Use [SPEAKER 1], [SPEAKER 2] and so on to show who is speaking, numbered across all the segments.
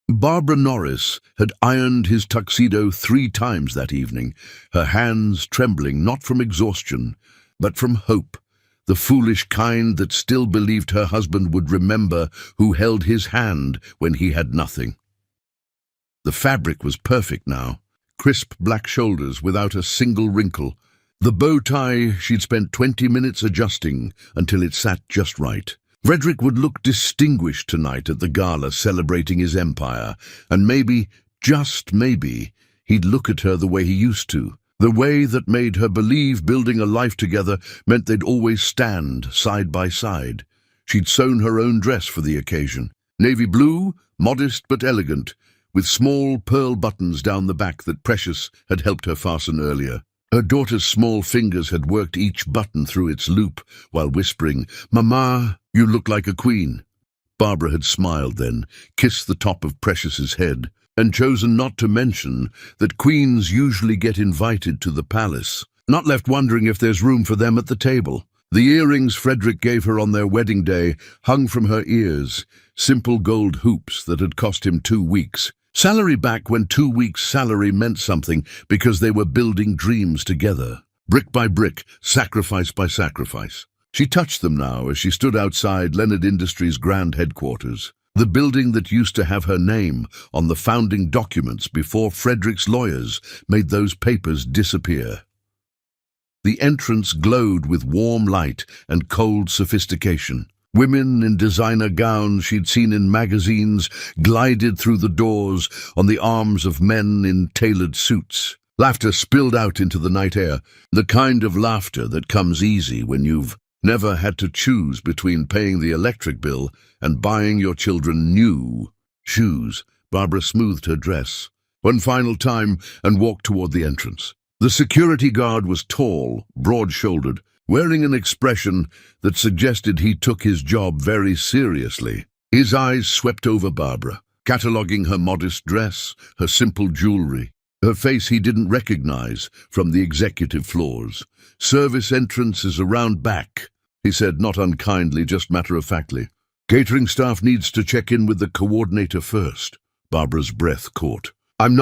[SPEAKER 1] Barbara Norris had ironed his tuxedo 3 times that evening, her hands trembling not from exhaustion, but from hope, the foolish kind that still believed her husband would remember who held his hand when he had nothing. The fabric was perfect now, crisp black shoulders without a single wrinkle. The bow tie she'd spent 20 minutes adjusting until it sat just right. Frederick would look distinguished tonight at the gala celebrating his empire, and maybe, just maybe, he'd look at her the way he used to, the way that made her believe building a life together meant they'd always stand side by side. She'd sewn her own dress for the occasion, navy blue, modest but elegant, with small pearl buttons down the back that Precious had helped her fasten earlier. Her daughter's small fingers had worked each button through its loop while whispering, "Mama, you look like a queen." Barbara had smiled then, kissed the top of Precious's head, and chosen not to mention that queens usually get invited to the palace, not left wondering if there's room for them at the table. The earrings Frederick gave her on their wedding day hung from her ears, simple gold hoops that had cost him 2 weeks. Salary back when 2 weeks' salary meant something because they were building dreams together, brick by brick, sacrifice by sacrifice. She touched them now as she stood outside Leonard Industries' grand headquarters, the building that used to have her name on the founding documents before Frederick's lawyers made those papers disappear. The entrance glowed with warm light and cold sophistication. Women in designer gowns she'd seen in magazines glided through the doors on the arms of men in tailored suits. Laughter spilled out into the night air, the kind of laughter that comes easy when you've never had to choose between paying the electric bill and buying your children new shoes. Barbara smoothed her dress one final time and walked toward the entrance. The security guard was tall, broad-shouldered, wearing an expression that suggested he took his job very seriously. His eyes swept over Barbara, cataloguing her modest dress, her simple jewelry, her face he didn't recognize from the executive floors. "Service entrance is around back," he said, not unkindly, just matter-of-factly. "Catering staff needs to check in with the coordinator first." Barbara's breath caught. I'm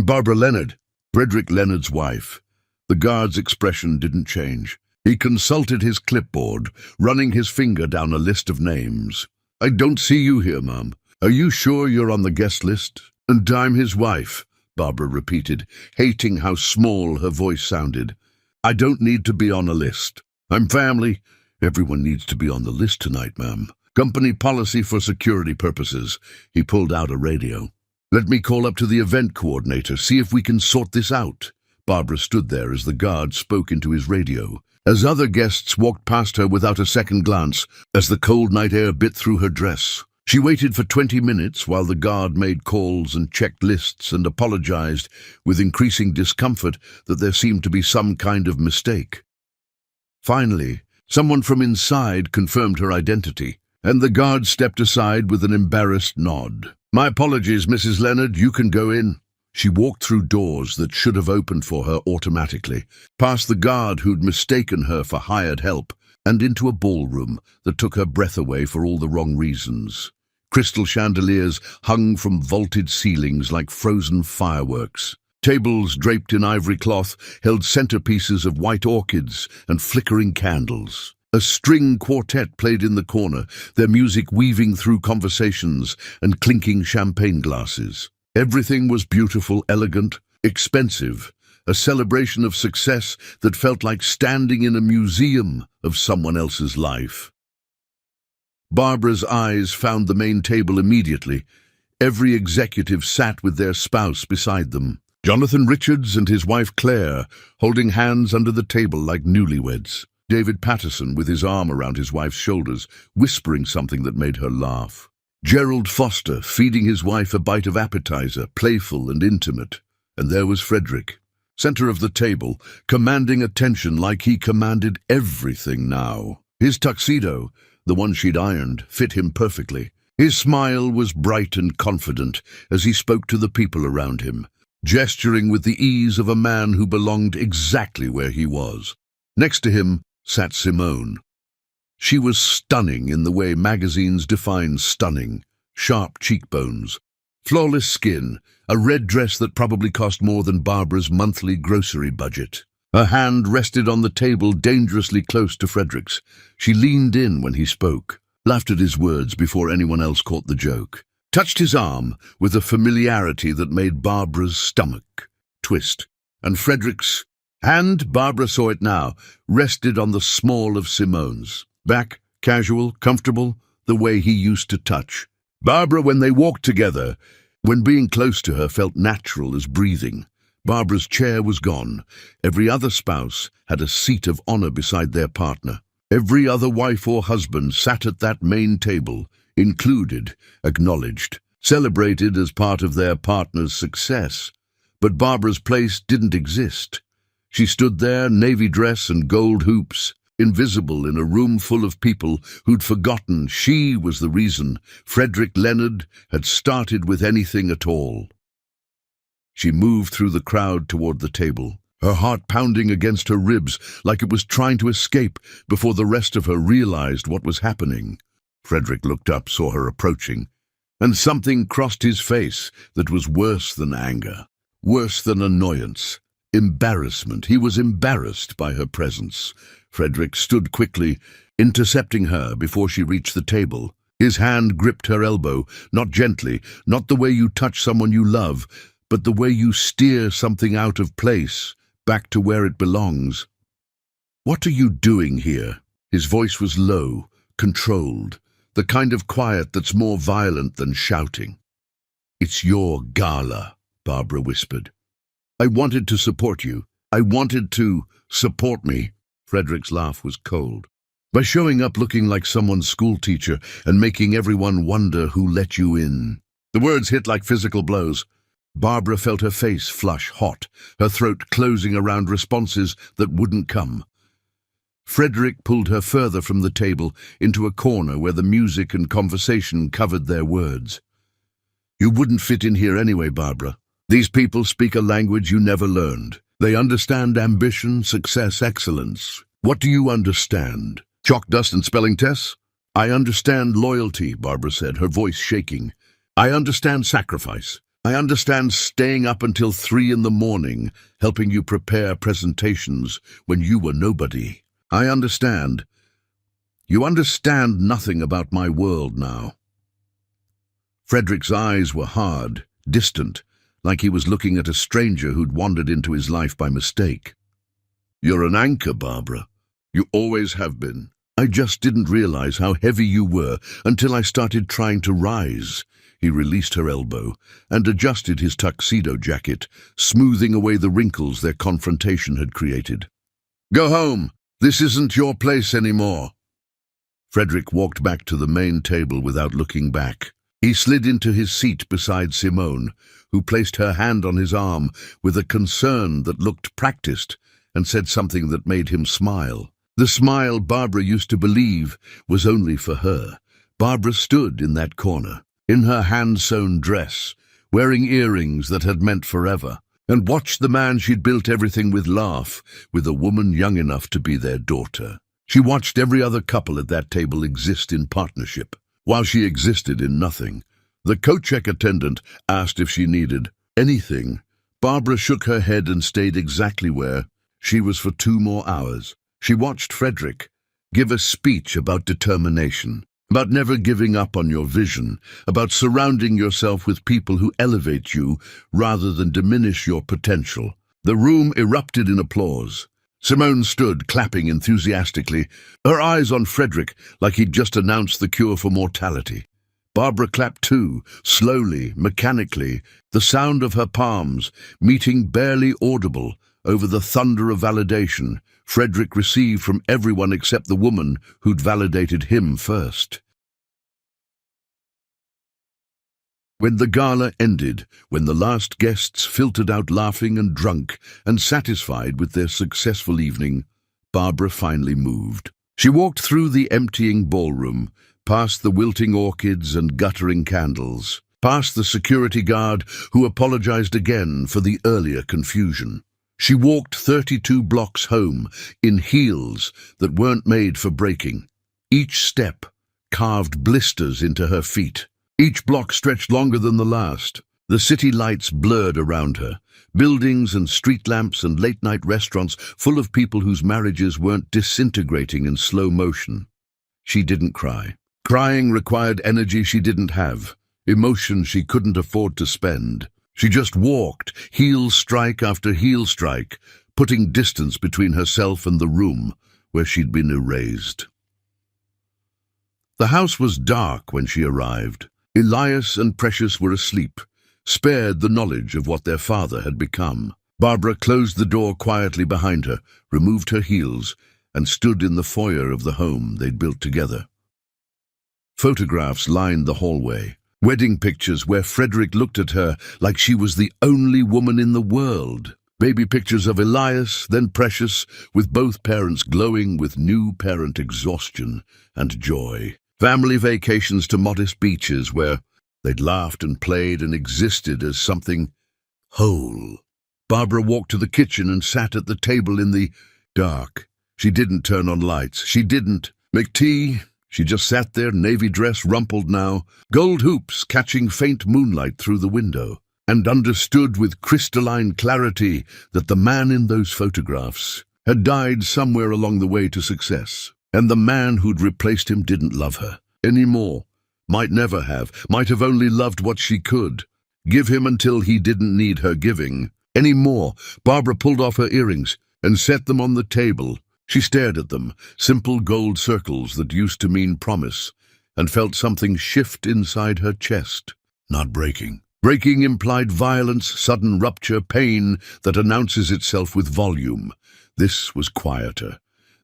[SPEAKER 1] Barbara Leonard." Frederick Leonard's wife. The guard's expression didn't change. He consulted his clipboard, running his finger down a list of names. "I don't see you here, Mum. Are you sure you're on the guest list?" "And I'm his wife," Barbara repeated, hating how small her voice sounded. "I don't need to be on a list. I'm family." "Everyone needs to be on the list tonight, ma'am. Company policy for security purposes." He pulled out a radio. "Let me call up to the event coordinator, see if we can sort this out." Barbara stood there as the guard spoke into his radio, as other guests walked past her without a second glance, as the cold night air bit through her dress. She waited for 20 minutes while the guard made calls and checked lists and apologized with increasing discomfort that there seemed to be some kind of mistake. Finally, someone from inside confirmed her identity, and the guard stepped aside with an embarrassed nod. "My apologies, Mrs. Leonard, you can go in." She walked through doors that should have opened for her automatically, past the guard who'd mistaken her for hired help, and into a ballroom that took her breath away for all the wrong reasons. Crystal chandeliers hung from vaulted ceilings like frozen fireworks. Tables draped in ivory cloth held centerpieces of white orchids and flickering candles. A string quartet played in the corner, their music weaving through conversations and clinking champagne glasses. Everything was beautiful, elegant, expensive, a celebration of success that felt like standing in a museum of someone else's life. Barbara's eyes found the main table immediately. Every executive sat with their spouse beside them. Jonathan Richards and his wife Claire, holding hands under the table like newlyweds. David Patterson with his arm around his wife's shoulders, whispering something that made her laugh. Gerald Foster feeding his wife a bite of appetizer, playful and intimate. And there was Frederick, center of the table, commanding attention like he commanded everything now. His tuxedo, the one she'd ironed, fit him perfectly. His smile was bright and confident as he spoke to the people around him, gesturing with the ease of a man who belonged exactly where he was. Next to him sat Simone. She was stunning in the way magazines define stunning. Sharp cheekbones, Flawless skin, a red dress that probably cost more than Barbara's monthly grocery budget. Her hand rested on the table dangerously close to Frederick's. She leaned in when he spoke, laughed at his words before anyone else caught the joke, touched his arm with a familiarity that made Barbara's stomach twist, and Frederick's hand, Barbara saw it now, rested on the small of Simone's. Back, casual, comfortable, the way he used to touch. Barbara, when they walked together, when being close to her felt natural as breathing. Barbara's chair was gone. Every other spouse had a seat of honor beside their partner. Every other wife or husband sat at that main table, included, acknowledged, celebrated as part of their partner's success. But Barbara's place didn't exist. She stood there, navy dress and gold hoops, invisible in a room full of people who'd forgotten she was the reason Frederick Leonard had started with anything at all. She moved through the crowd toward the table, her heart pounding against her ribs like it was trying to escape before the rest of her realized what was happening. Frederick looked up, saw her approaching, and something crossed his face that was worse than anger, worse than annoyance. Embarrassment. He was embarrassed by her presence. Frederick stood quickly, intercepting her before she reached the table. His hand gripped her elbow, not gently, not the way you touch someone you love, but the way you steer something out of place, back to where it belongs. "What are you doing here?" His voice was low, controlled, the kind of quiet that's more violent than shouting. "It's your gala," Barbara whispered. "I wanted to support you. I wanted to support me." Frederick's laugh was cold. "By showing up looking like someone's schoolteacher and making everyone wonder who let you in." The words hit like physical blows. Barbara felt her face flush hot, her throat closing around responses that wouldn't come. Frederick pulled her further from the table into a corner where the music and conversation covered their words. "You wouldn't fit in here anyway, Barbara. These people speak a language you never learned. They understand ambition, success, excellence. What do you understand? Chalk dust and spelling tests?" "I understand loyalty," Barbara said, her voice shaking. "I understand sacrifice. I understand staying up until 3 in the morning, helping you prepare presentations when you were nobody. I understand. You understand nothing about my world now." Frederick's eyes were hard, distant, like he was looking at a stranger who'd wandered into his life by mistake. "You're an anchor, Barbara. You always have been. I just didn't realize how heavy you were until I started trying to rise." He released her elbow and adjusted his tuxedo jacket, smoothing away the wrinkles their confrontation had created. "Go home. This isn't your place anymore." Frederick walked back to the main table without looking back. He slid into his seat beside Simone, who placed her hand on his arm with a concern that looked practiced and said something that made him smile. The smile Barbara used to believe was only for her. Barbara stood in that corner, in her hand-sewn dress, wearing earrings that had meant forever, and watched the man she'd built everything with laugh, with a woman young enough to be their daughter. She watched every other couple at that table exist in partnership, while she existed in nothing. The coat-check attendant asked if she needed anything. Barbara shook her head and stayed exactly where she was for 2 more hours. She watched Frederick give a speech about determination, about never giving up on your vision, about surrounding yourself with people who elevate you rather than diminish your potential. The room erupted in applause. Simone stood, clapping enthusiastically, her eyes on Frederick like he'd just announced the cure for mortality. Barbara clapped too, slowly, mechanically, the sound of her palms meeting barely audible over the thunder of validation Frederick received from everyone except the woman who'd validated him first. When the gala ended, when the last guests filtered out laughing and drunk and satisfied with their successful evening, Barbara finally moved. She walked through the emptying ballroom, past the wilting orchids and guttering candles, past the security guard who apologized again for the earlier confusion. She walked 32 blocks home in heels that weren't made for breaking. Each step carved blisters into her feet. Each block stretched longer than the last. The city lights blurred around her. Buildings and street lamps and late-night restaurants full of people whose marriages weren't disintegrating in slow motion. She didn't cry. Crying required energy she didn't have, emotion she couldn't afford to spend. She just walked, heel strike after heel strike, putting distance between herself and the room where she'd been erased. The house was dark when she arrived. Elias and Precious were asleep, spared the knowledge of what their father had become. Barbara closed the door quietly behind her, removed her heels, and stood in the foyer of the home they'd built together. Photographs lined the hallway, wedding pictures where Frederick looked at her like she was the only woman in the world. Baby pictures of Elias, then Precious, with both parents glowing with new parent exhaustion and joy. Family vacations to modest beaches where they'd laughed and played and existed as something whole. Barbara walked to the kitchen and sat at the table in the dark. She didn't turn on lights. She didn't make tea. She just sat there, navy dress rumpled now, gold hoops catching faint moonlight through the window, and understood with crystalline clarity that the man in those photographs had died somewhere along the way to success. And the man who'd replaced him didn't love her anymore. Might never have, might have only loved what she could. Give him until he didn't need her giving anymore. Barbara pulled off her earrings and set them on the table. She stared at them, simple gold circles that used to mean promise, and felt something shift inside her chest. Not breaking. Breaking implied violence, sudden rupture, pain that announces itself with volume. This was quieter.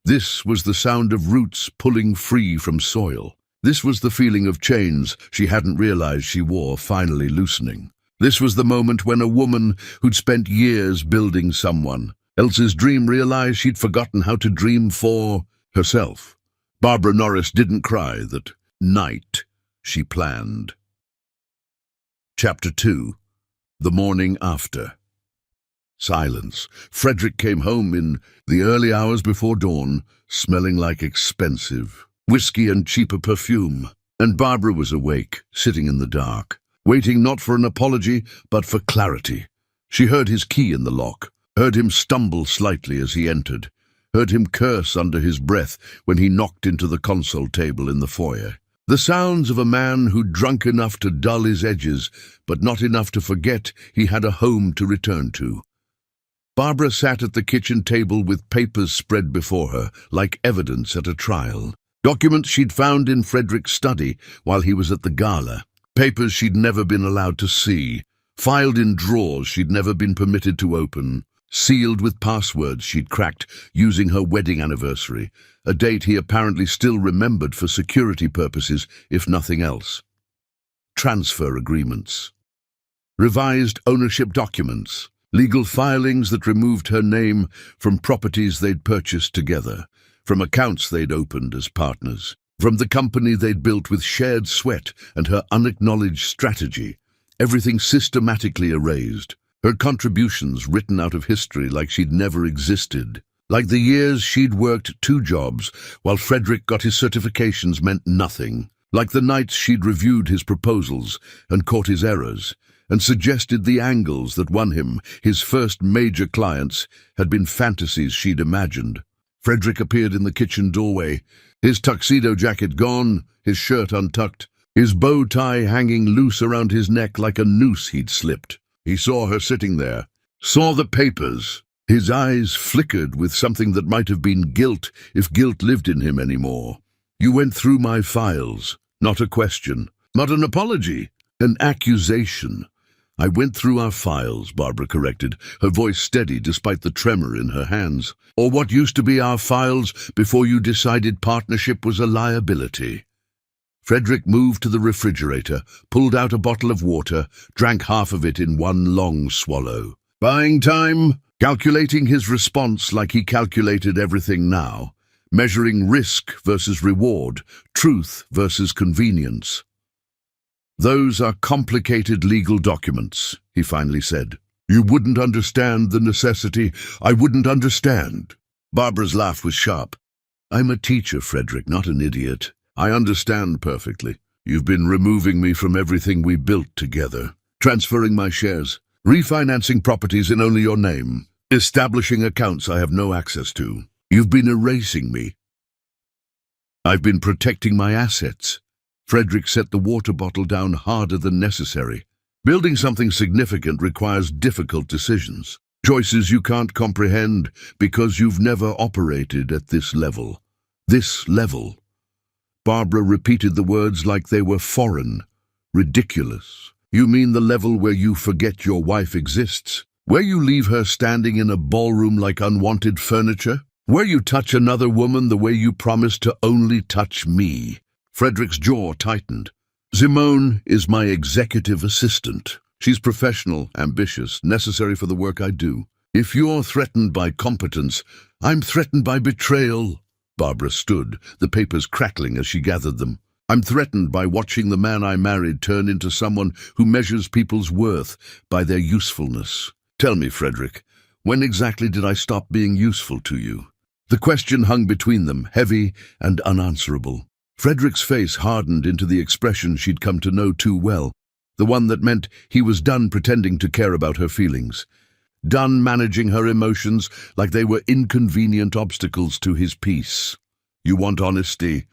[SPEAKER 1] This was the sound of roots pulling free from soil. This was the feeling of chains she hadn't realized she wore finally loosening. This was the moment when a woman who'd spent years building someone else's dream realized she'd forgotten how to dream for herself. Barbara Norris didn't cry that night she planned. Chapter 2. The Morning After. Silence. Frederick came home in the early hours before dawn, smelling like expensive whiskey and cheaper perfume. And Barbara was awake, sitting in the dark, waiting not for an apology, but for clarity. She heard his key in the lock, heard him stumble slightly as he entered, heard him curse under his breath when he knocked into the console table in the foyer. The sounds of a man who'd drunk enough to dull his edges, but not enough to forget he had a home to return to. Barbara sat at the kitchen table with papers spread before her, like evidence at a trial. Documents she'd found in Frederick's study while he was at the gala. Papers she'd never been allowed to see. Filed in drawers she'd never been permitted to open. Sealed with passwords she'd cracked using her wedding anniversary, a date he apparently still remembered for security purposes, if nothing else. Transfer agreements. Revised ownership documents. Legal filings that removed her name from properties they'd purchased together, from accounts they'd opened as partners, from the company they'd built with shared sweat and her unacknowledged strategy. Everything systematically erased, her contributions written out of history like she'd never existed. Like the years she'd worked 2 jobs while Frederick got his certifications meant nothing. Like the nights she'd reviewed his proposals and caught his errors, and suggested the angles that won him his first major clients had been fantasies she'd imagined. Frederick appeared in the kitchen doorway, his tuxedo jacket gone, his shirt untucked, his bow tie hanging loose around his neck like a noose he'd slipped. He saw her sitting there, saw the papers. His eyes flickered with something that might have been guilt if guilt lived in him anymore. "You went through my files." Not a question, not an apology, an accusation. "I went through our files," Barbara corrected, her voice steady despite the tremor in her hands. "Or what used to be our files before you decided partnership was a liability." Frederick moved to the refrigerator, pulled out a bottle of water, drank half of it in one long swallow. Buying time? Calculating his response like he calculated everything now. Measuring risk versus reward, truth versus convenience. "Those are complicated legal documents," he finally said. "You wouldn't understand the necessity. I wouldn't understand." Barbara's laugh was sharp. "I'm a teacher, Frederick, not an idiot. I understand perfectly. You've been removing me from everything we built together, transferring my shares, refinancing properties in only your name, establishing accounts I have no access to. You've been erasing me. I've been protecting my assets. Frederick set the water bottle down harder than necessary. Building something significant requires difficult decisions, choices you can't comprehend because you've never operated at this level. This level. Barbara repeated the words like they were foreign. Ridiculous. You mean the level where you forget your wife exists? Where you leave her standing in a ballroom like unwanted furniture? Where you touch another woman the way you promised to only touch me? Frederick's jaw tightened. Simone is my executive assistant. She's professional, ambitious, necessary for the work I do. If you're threatened by competence, I'm threatened by betrayal. Barbara stood, the papers crackling as she gathered them. I'm threatened by watching the man I married turn into someone who measures people's worth by their usefulness. Tell me, Frederick, when exactly did I stop being useful to you? The question hung between them, heavy and unanswerable. Frederick's face hardened into the expression she'd come to know too well, the one that meant he was done pretending to care about her feelings, done managing her emotions like they were inconvenient obstacles to his peace. You want honesty?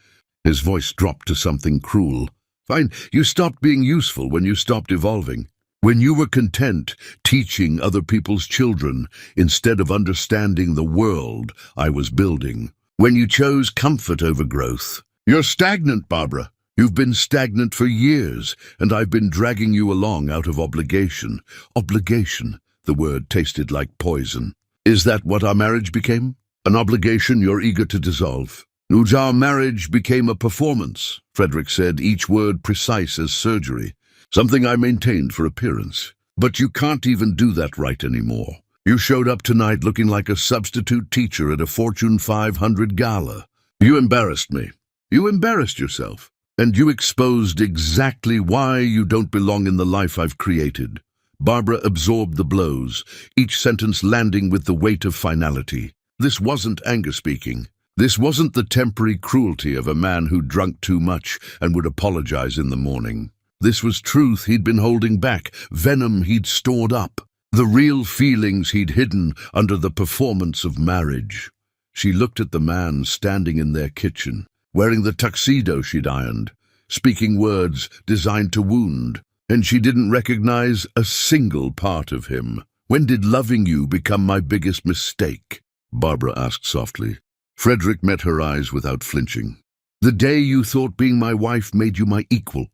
[SPEAKER 1] His voice dropped to something cruel. Fine, you stopped being useful when you stopped evolving. When you were content teaching other people's children instead of understanding the world I was building. When you chose comfort over growth. You're stagnant, Barbara. You've been stagnant for years, and I've been dragging you along out of obligation. Obligation. The word tasted like poison. Is that what our marriage became? An obligation you're eager to dissolve? Our marriage became a performance, Frederick said, each word precise as surgery. Something I maintained for appearance. But you can't even do that right anymore. You showed up tonight looking like a substitute teacher at a Fortune 500 gala. You embarrassed me. You embarrassed yourself. And you exposed exactly why you don't belong in the life I've created. Barbara absorbed the blows, each sentence landing with the weight of finality. This wasn't anger speaking. This wasn't the temporary cruelty of a man who drunk too much and would apologize in the morning. This was truth he'd been holding back, venom he'd stored up, the real feelings he'd hidden under the performance of marriage. She looked at the man standing in their kitchen, wearing the tuxedo she'd ironed, speaking words designed to wound, and she didn't recognize a single part of him. When did loving you become my biggest mistake? Barbara asked softly. Frederick met her eyes without flinching. The day you thought being my wife made you my equal.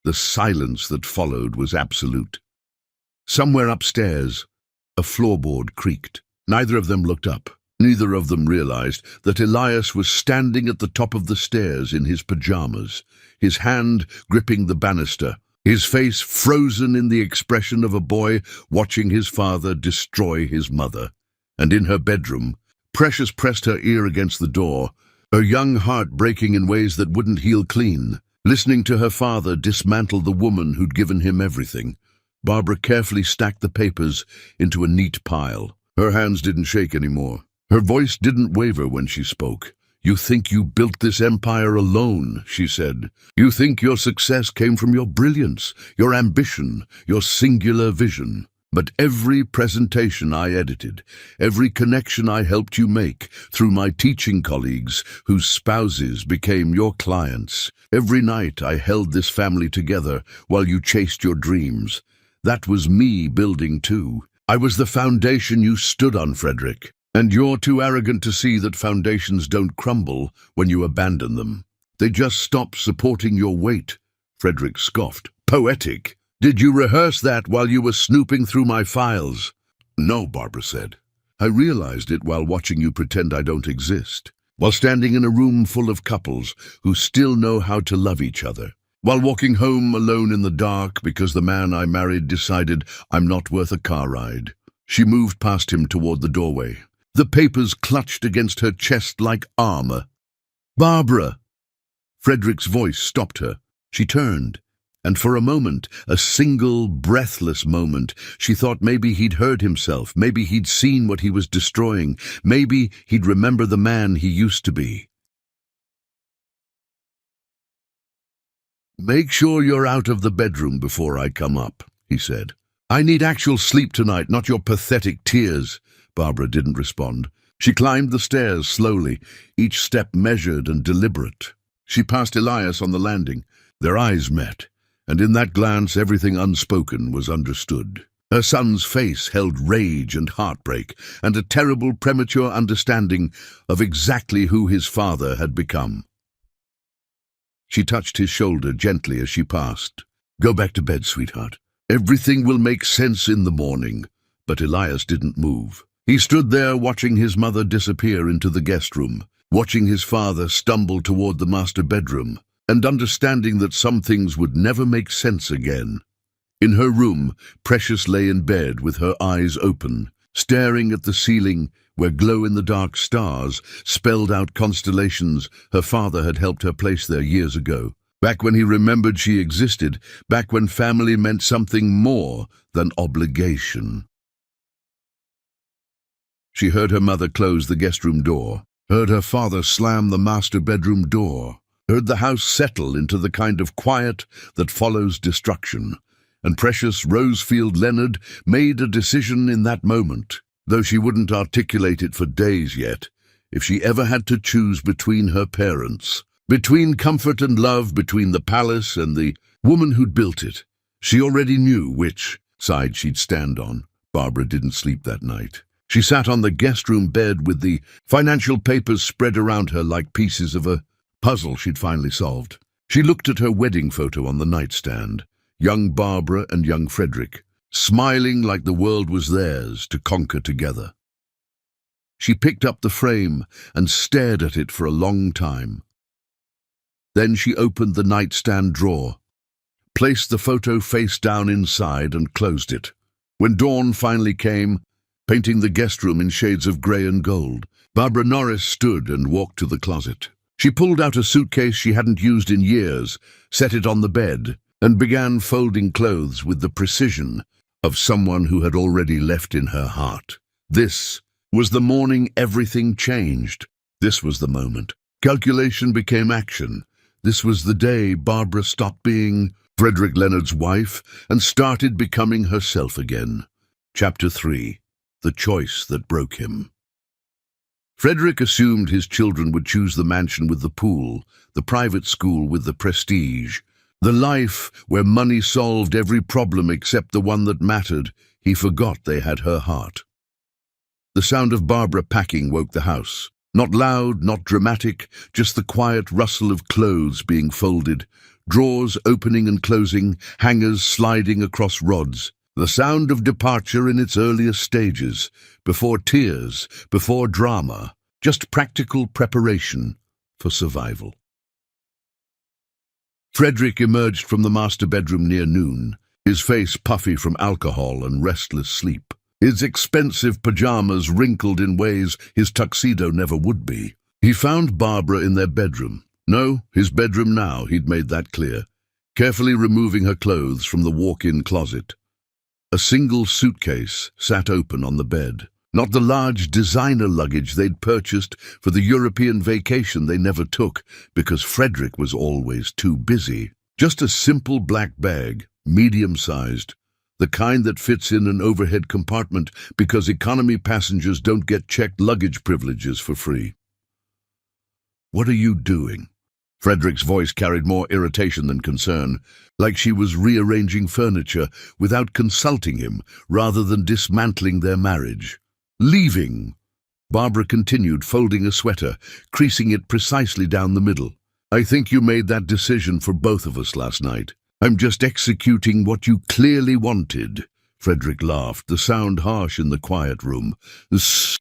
[SPEAKER 1] The silence that followed was absolute. Somewhere upstairs, a floorboard creaked. Neither of them looked up. Neither of them realized that Elias was standing at the top of the stairs in his pajamas, his hand gripping the banister, his face frozen in the expression of a boy watching his father destroy his mother. And in her bedroom, Precious pressed her ear against the door, her young heart breaking in ways that wouldn't heal clean, listening to her father dismantle the woman who'd given him everything. Barbara carefully stacked the papers into a neat pile. Her hands didn't shake anymore. Her voice didn't waver when she spoke. You think you built this empire alone, she said. You think your success came from your brilliance, your ambition, your singular vision. But every presentation I edited, every connection I helped you make through my teaching colleagues whose spouses became your clients, every night I held this family together while you chased your dreams. That was me building too. I was the foundation you stood on, Frederick. And you're too arrogant to see that foundations don't crumble when you abandon them. They just stop supporting your weight. Frederick scoffed. Poetic. Did you rehearse that while you were snooping through my files? No, Barbara said. I realized it while watching you pretend I don't exist, while standing in a room full of couples who still know how to love each other, while walking home alone in the dark because the man I married decided I'm not worth a car ride. She moved past him toward the doorway. The papers clutched against her chest like armor. Barbara! Frederick's voice stopped her. She turned. And for a moment, a single, breathless moment, she thought maybe he'd heard himself, maybe he'd seen what he was destroying, maybe he'd remember the man he used to be. "Make sure you're out of the bedroom before I come up," he said. "I need actual sleep tonight, not your pathetic tears." Barbara didn't respond. She climbed the stairs slowly, each step measured and deliberate. She passed Elias on the landing. Their eyes met, and in that glance everything unspoken was understood. Her son's face held rage and heartbreak, and a terrible premature understanding of exactly who his father had become. She touched his shoulder gently as she passed. "Go back to bed, sweetheart. Everything will make sense in the morning." But Elias didn't move. He stood there watching his mother disappear into the guest room, watching his father stumble toward the master bedroom, and understanding that some things would never make sense again. In her room, Precious lay in bed with her eyes open, staring at the ceiling where glow-in-the-dark stars spelled out constellations her father had helped her place there years ago. Back when he remembered she existed, back when family meant something more than obligation. She heard her mother close the guest room door, heard her father slam the master bedroom door, heard the house settle into the kind of quiet that follows destruction. And Precious Rosefield Leonard made a decision in that moment, though she wouldn't articulate it for days yet. If she ever had to choose between her parents, between comfort and love, between the palace and the woman who'd built it, she already knew which side she'd stand on. Barbara didn't sleep that night. She sat on the guest room bed with the financial papers spread around her like pieces of a puzzle she'd finally solved. She looked at her wedding photo on the nightstand, young Barbara and young Frederick, smiling like the world was theirs to conquer together. She picked up the frame and stared at it for a long time. Then she opened the nightstand drawer, placed the photo face down inside and closed it. When dawn finally came, painting the guest room in shades of grey and gold, Barbara Norris stood and walked to the closet. She pulled out a suitcase she hadn't used in years, set it on the bed, and began folding clothes with the precision of someone who had already left in her heart. This was the morning everything changed. This was the moment. Calculation became action. This was the day Barbara stopped being Frederick Leonard's wife and started becoming herself again. Chapter 3. The Choice That Broke Him. Frederick assumed his children would choose the mansion with the pool, the private school with the prestige, the life where money solved every problem except the one that mattered. He forgot they had her heart. The sound of Barbara packing woke the house. Not loud, not dramatic, just the quiet rustle of clothes being folded, drawers opening and closing, hangers sliding across rods. The sound of departure in its earliest stages, before tears, before drama, just practical preparation for survival. Frederick emerged from the master bedroom near noon, his face puffy from alcohol and restless sleep, his expensive pajamas wrinkled in ways his tuxedo never would be. He found Barbara in their bedroom. No, his bedroom now, he'd made that clear, carefully removing her clothes from the walk-in closet. A single suitcase sat open on the bed. Not the large designer luggage they'd purchased for the European vacation they never took because Frederick was always too busy. Just a simple black bag, medium-sized, the kind that fits in an overhead compartment because economy passengers don't get checked luggage privileges for free. "What are you doing?" Frederick's voice carried more irritation than concern, like she was rearranging furniture without consulting him rather than dismantling their marriage. "Leaving." Barbara continued, folding a sweater, creasing it precisely down the middle. "I think you made that decision for both of us last night. I'm just executing what you clearly wanted." Frederick laughed, the sound harsh in the quiet room.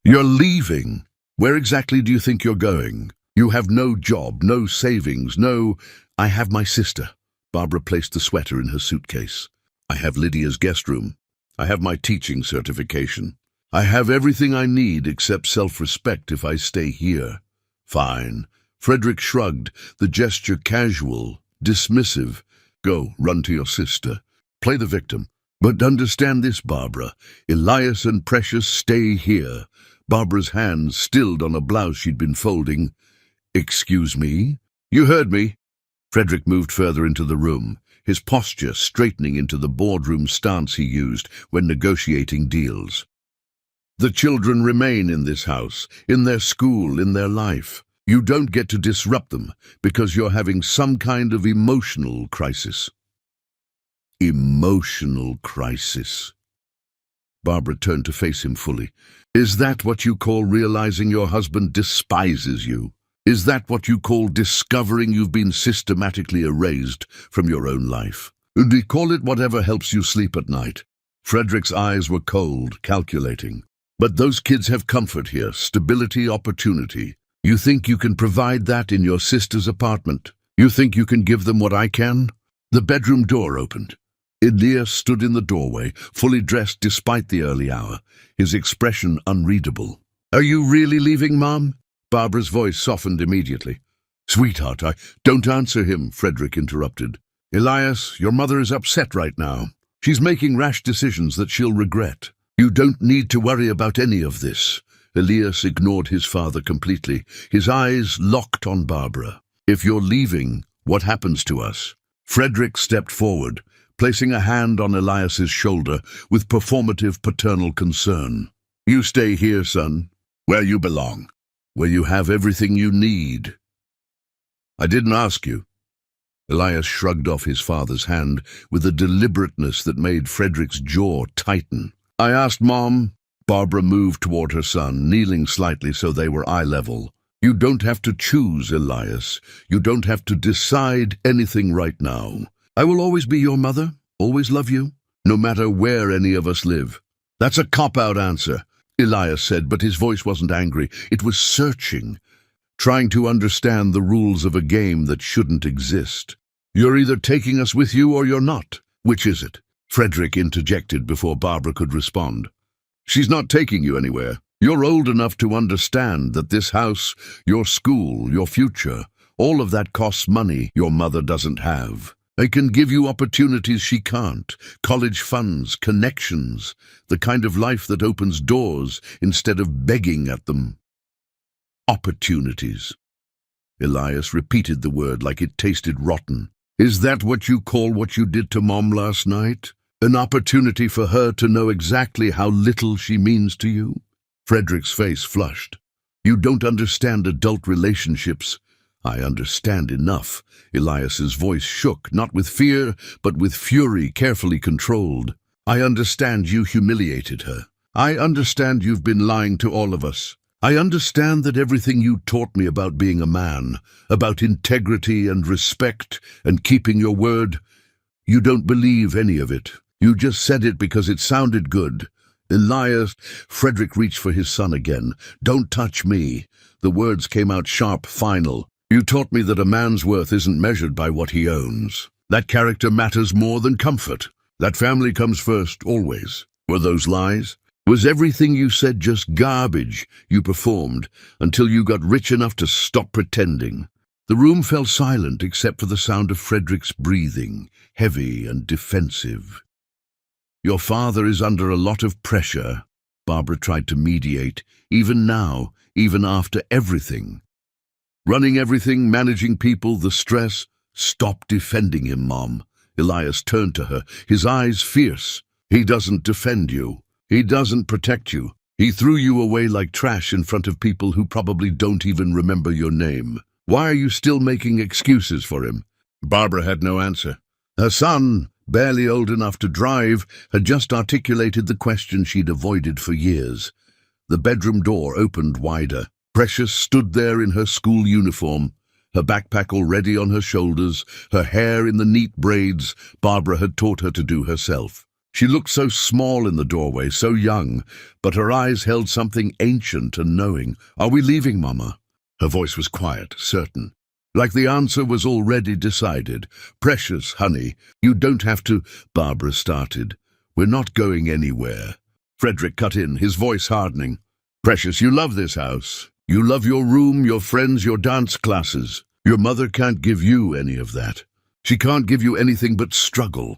[SPEAKER 1] "You're leaving. Where exactly do you think you're going? You have no job, no savings, no—" "I have my sister." Barbara placed the sweater in her suitcase. "I have Lydia's guest room. I have my teaching certification. I have everything I need except self-respect if I stay here." "Fine." Frederick shrugged, the gesture casual, dismissive. "Go, run to your sister. Play the victim. But understand this, Barbara. Elias and Precious stay here." Barbara's hands stilled on a blouse she'd been folding. "Excuse me?" "You heard me." Frederick moved further into the room, his posture straightening into the boardroom stance he used when negotiating deals. The children remain in this house, in their school, in their life. You don't get to disrupt them because you're having some kind of emotional crisis. Emotional crisis. Barbara turned to face him fully. Is that what you call realizing your husband despises you? Is that what you call discovering you've been systematically erased from your own life? Call it whatever helps you sleep at night. Frederick's eyes were cold, calculating. But those kids have comfort here, stability, opportunity. You think you can provide that in your sister's apartment? You think you can give them what I can? The bedroom door opened. Elias stood in the doorway, fully dressed despite the early hour, his expression unreadable. Are you really leaving, Mom? Barbara's voice softened immediately. Sweetheart, don't answer him, Frederick interrupted. Elias, your mother is upset right now. She's making rash decisions that she'll regret. You don't need to worry about any of this. Elias ignored his father completely, his eyes locked on Barbara. If you're leaving, what happens to us? Frederick stepped forward, placing a hand on Elias's shoulder with performative paternal concern. You stay here, son, where you belong, where you have everything you need. I didn't ask you. Elias shrugged off his father's hand with a deliberateness that made Frederick's jaw tighten. I asked Mom. Barbara moved toward her son, kneeling slightly so they were eye level. You don't have to choose, Elias. You don't have to decide anything right now. I will always be your mother, always love you, no matter where any of us live. That's a cop-out answer, Elias said, but his voice wasn't angry. It was searching, trying to understand the rules of a game that shouldn't exist. You're either taking us with you or you're not. Which is it? Frederick interjected before Barbara could respond. She's not taking you anywhere. You're old enough to understand that this house, your school, your future, all of that costs money your mother doesn't have. They can give you opportunities she can't, college funds, connections, the kind of life that opens doors instead of begging at them. Opportunities. Elias repeated the word like it tasted rotten. Is that what you call what you did to Mom last night? An opportunity for her to know exactly how little she means to you? Frederick's face flushed. You don't understand adult relationships. I understand enough. Elias's voice shook, not with fear, but with fury carefully controlled. I understand you humiliated her. I understand you've been lying to all of us. I understand that everything you taught me about being a man, about integrity and respect and keeping your word, you don't believe any of it. You just said it because it sounded good. Elias, Frederick reached for his son again. Don't touch me. The words came out sharp, final. You taught me that a man's worth isn't measured by what he owns. That character matters more than comfort. That family comes first, always. Were those lies? Was everything you said just garbage you performed until you got rich enough to stop pretending? The room fell silent except for the sound of Frederick's breathing, heavy and defensive. Your father is under a lot of pressure, Barbara tried to mediate, even now, even after everything. Running everything, managing people, the stress. Stop defending him, Mom. Elias turned to her, his eyes fierce. He doesn't defend you. He doesn't protect you. He threw you away like trash in front of people who probably don't even remember your name. Why are you still making excuses for him? Barbara had no answer. Her son, barely old enough to drive, had just articulated the question she'd avoided for years. The bedroom door opened wider. Precious stood there in her school uniform, her backpack already on her shoulders, her hair in the neat braids Barbara had taught her to do herself. She looked so small in the doorway, so young, but her eyes held something ancient and knowing. Are we leaving, Mama? Her voice was quiet, certain. Like the answer was already decided. Precious, honey, you don't have to, Barbara started. We're not going anywhere. Frederick cut in, his voice hardening. Precious, you love this house. You love your room, your friends, your dance classes. Your mother can't give you any of that. She can't give you anything but struggle.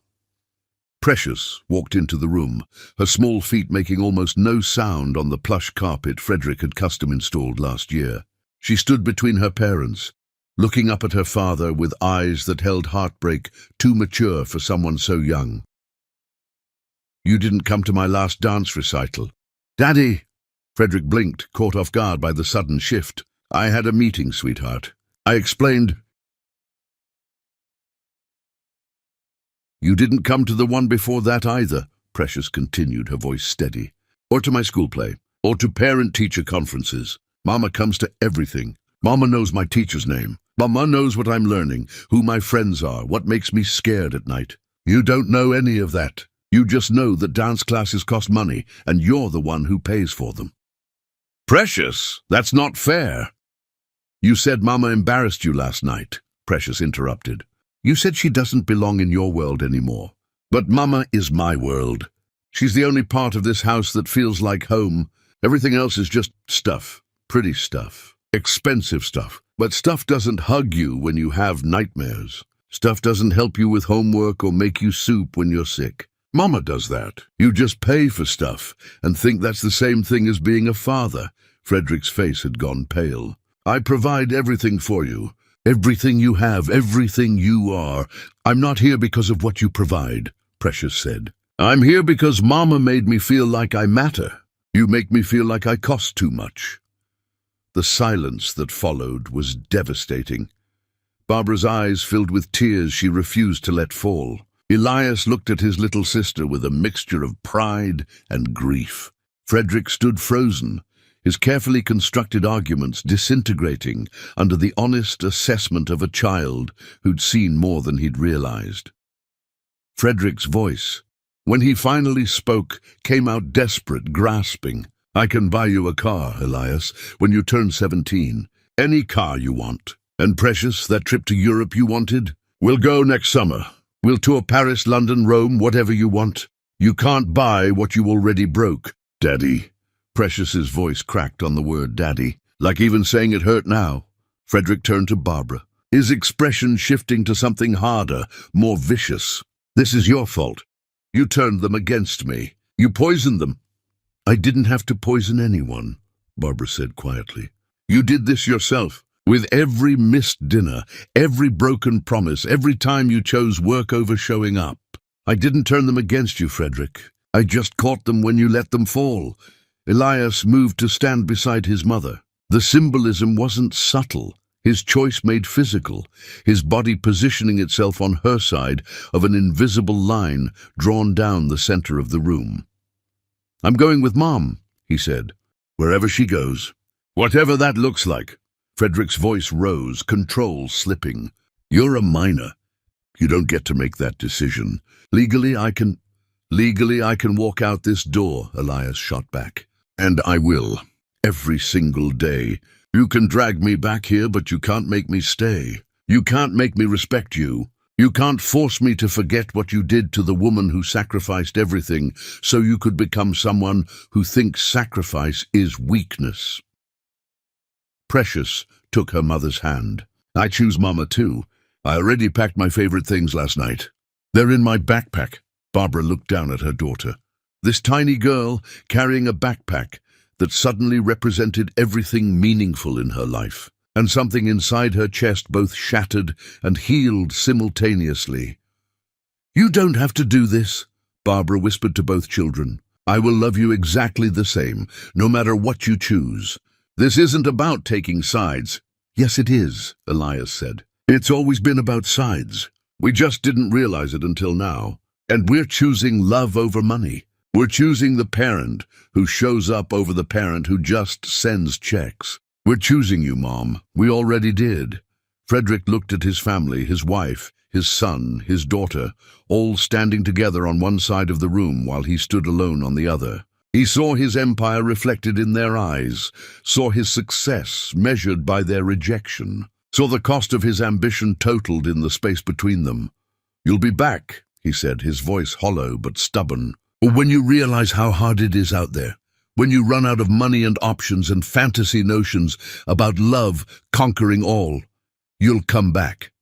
[SPEAKER 1] Precious walked into the room, her small feet making almost no sound on the plush carpet Frederick had custom installed last year. She stood between her parents, looking up at her father with eyes that held heartbreak too mature for someone so young. "You didn't come to my last dance recital." "Daddy!" Frederick blinked, caught off guard by the sudden shift. "I had a meeting, sweetheart." I explained. "You didn't come to the one before that either," Precious continued, her voice steady. "Or to my school play, or to parent-teacher conferences. Mama comes to everything. Mama knows my teacher's name. Mama knows what I'm learning, who my friends are, what makes me scared at night. You don't know any of that. You just know that dance classes cost money, and you're the one who pays for them." "Precious, that's not fair." "You said Mama embarrassed you last night," Precious interrupted. "You said she doesn't belong in your world anymore. But Mama is my world. She's the only part of this house that feels like home. Everything else is just stuff, pretty stuff, expensive stuff. But stuff doesn't hug you when you have nightmares. Stuff doesn't help you with homework or make you soup when you're sick. Mama does that. You just pay for stuff and think that's the same thing as being a father." Frederick's face had gone pale. "I provide everything for you. Everything you have, everything you are. I'm not here because of what you provide," Precious said. "I'm here because Mama made me feel like I matter. You make me feel like I cost too much." The silence that followed was devastating. Barbara's eyes filled with tears she refused to let fall. Elias looked at his little sister with a mixture of pride and grief. Frederick stood frozen, his carefully constructed arguments disintegrating under the honest assessment of a child who'd seen more than he'd realized. Frederick's voice, when he finally spoke, came out desperate, grasping. "I can buy you a car, Elias, when you turn 17. Any car you want. And Precious, that trip to Europe you wanted? We'll go next summer. We'll tour Paris, London, Rome, whatever you want. You can't buy what you already broke, Daddy." Precious's voice cracked on the word daddy, like even saying it hurt now. Frederick turned to Barbara, his expression shifting to something harder, more vicious. "This is your fault. You turned them against me. You poisoned them." "I didn't have to poison anyone," Barbara said quietly. "You did this yourself. With every missed dinner, every broken promise, every time you chose work over showing up. I didn't turn them against you, Frederick. I just caught them when you let them fall." Elias moved to stand beside his mother. The symbolism wasn't subtle. His choice made physical, his body positioning itself on her side of an invisible line drawn down the center of the room. "I'm going with Mom," he said, "wherever she goes. Whatever that looks like." Frederick's voice rose, control slipping. "You're a minor. You don't get to make that decision. Legally, I can walk out this door," Elias shot back. "And I will. Every single day. You can drag me back here, but you can't make me stay. You can't make me respect you. You can't force me to forget what you did to the woman who sacrificed everything so you could become someone who thinks sacrifice is weakness." Precious took her mother's hand. "I choose Mama too. I already packed my favorite things last night. They're in my backpack." Barbara looked down at her daughter. This tiny girl carrying a backpack that suddenly represented everything meaningful in her life, and something inside her chest both shattered and healed simultaneously. "You don't have to do this," Barbara whispered to both children. "I will love you exactly the same, no matter what you choose. This isn't about taking sides." "Yes, it is," Elias said. "It's always been about sides. We just didn't realize it until now. And we're choosing love over money. We're choosing the parent who shows up over the parent who just sends checks. We're choosing you, Mom. We already did." Frederick looked at his family, his wife, his son, his daughter, all standing together on one side of the room while he stood alone on the other. He saw his empire reflected in their eyes, saw his success measured by their rejection, saw the cost of his ambition totaled in the space between them. "You'll be back," he said, his voice hollow but stubborn. "Or when you realize how hard it is out there, when you run out of money and options and fantasy notions about love conquering all, you'll come back.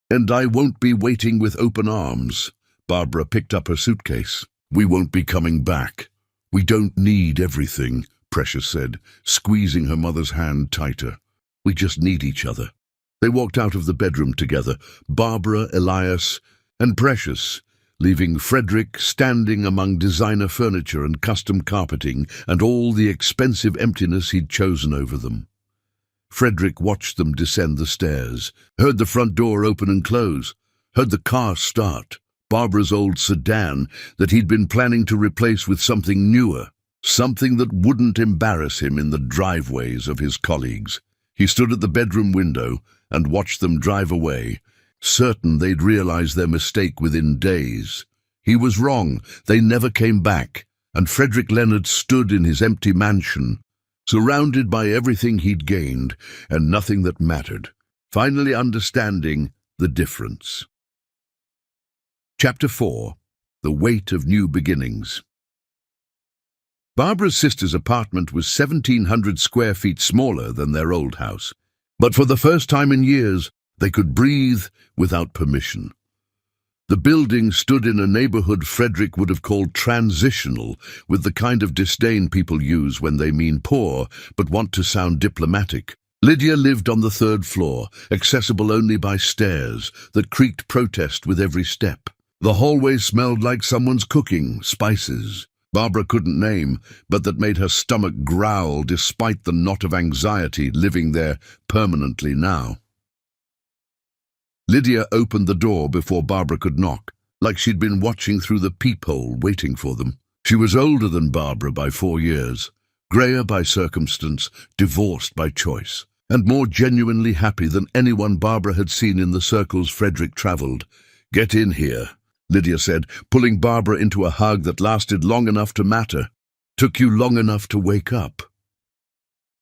[SPEAKER 1] And I won't be waiting with open arms." Barbara picked up her suitcase. "We won't be coming back. We don't need everything," Precious said, squeezing her mother's hand tighter. "We just need each other." They walked out of the bedroom together, Barbara, Elias, and Precious, leaving Frederick standing among designer furniture and custom carpeting and all the expensive emptiness he'd chosen over them. Frederick watched them descend the stairs, heard the front door open and close, heard the car start, Barbara's old sedan that he'd been planning to replace with something newer, something that wouldn't embarrass him in the driveways of his colleagues. He stood at the bedroom window and watched them drive away, certain they'd realize their mistake within days. He was wrong. They never came back, and Frederick Leonard stood in his empty mansion, surrounded by everything he'd gained and nothing that mattered, finally understanding the difference. Chapter 4. The Weight of New Beginnings. Barbara's sister's apartment was 1,700 square feet smaller than their old house, but for the first time in years, they could breathe without permission. The building stood in a neighborhood Frederick would have called transitional, with the kind of disdain people use when they mean poor but want to sound diplomatic. Lydia lived on the 3rd floor, accessible only by stairs that creaked protest with every step. The hallway smelled like someone's cooking, spices Barbara couldn't name, but that made her stomach growl despite the knot of anxiety living there permanently now. Lydia opened the door before Barbara could knock, like she'd been watching through the peephole waiting for them. She was older than Barbara by 4 years, greyer by circumstance, divorced by choice, and more genuinely happy than anyone Barbara had seen in the circles Frederick travelled. "Get in here," Lydia said, pulling Barbara into a hug that lasted long enough to matter. "Took you long enough to wake up."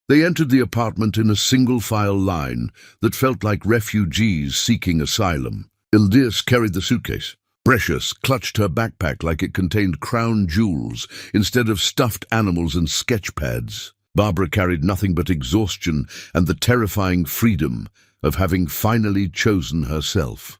[SPEAKER 1] They entered the apartment in a single-file line that felt like refugees seeking asylum. Elias carried the suitcase. Precious clutched her backpack like it contained crown jewels instead of stuffed animals and sketch pads. Barbara carried nothing but exhaustion and the terrifying freedom of having finally chosen herself.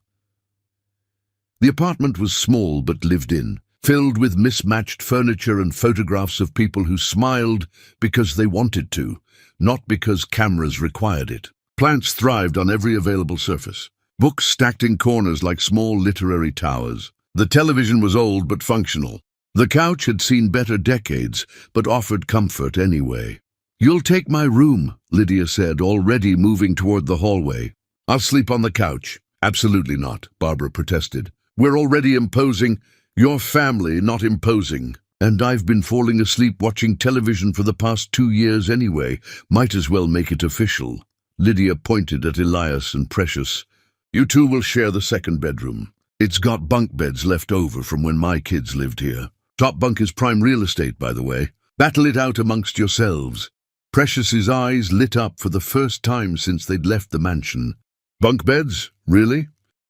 [SPEAKER 1] The apartment was small but lived in, filled with mismatched furniture and photographs of people who smiled because they wanted to, not because cameras required it. Plants thrived on every available surface. Books stacked in corners like small literary towers. The television was old but functional. The couch had seen better decades, but offered comfort anyway. "You'll take my room," Lydia said, already moving toward the hallway. "I'll sleep on the couch." "Absolutely not," Barbara protested. "We're already imposing. Your family, not imposing. And I've been falling asleep watching television for the past 2 years anyway. Might as well make it official." Lydia pointed at Elias and Precious. "You two will share the second bedroom. It's got bunk beds left over from when my kids lived here. Top bunk is prime real estate, by the way. Battle it out amongst yourselves." Precious's eyes lit up for the first time since they'd left the mansion. "Bunk beds? Really?"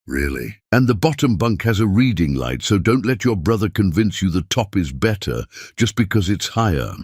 [SPEAKER 1] "Really. And the bottom bunk has a reading light, so don't let your brother convince you the top is better just because it's higher."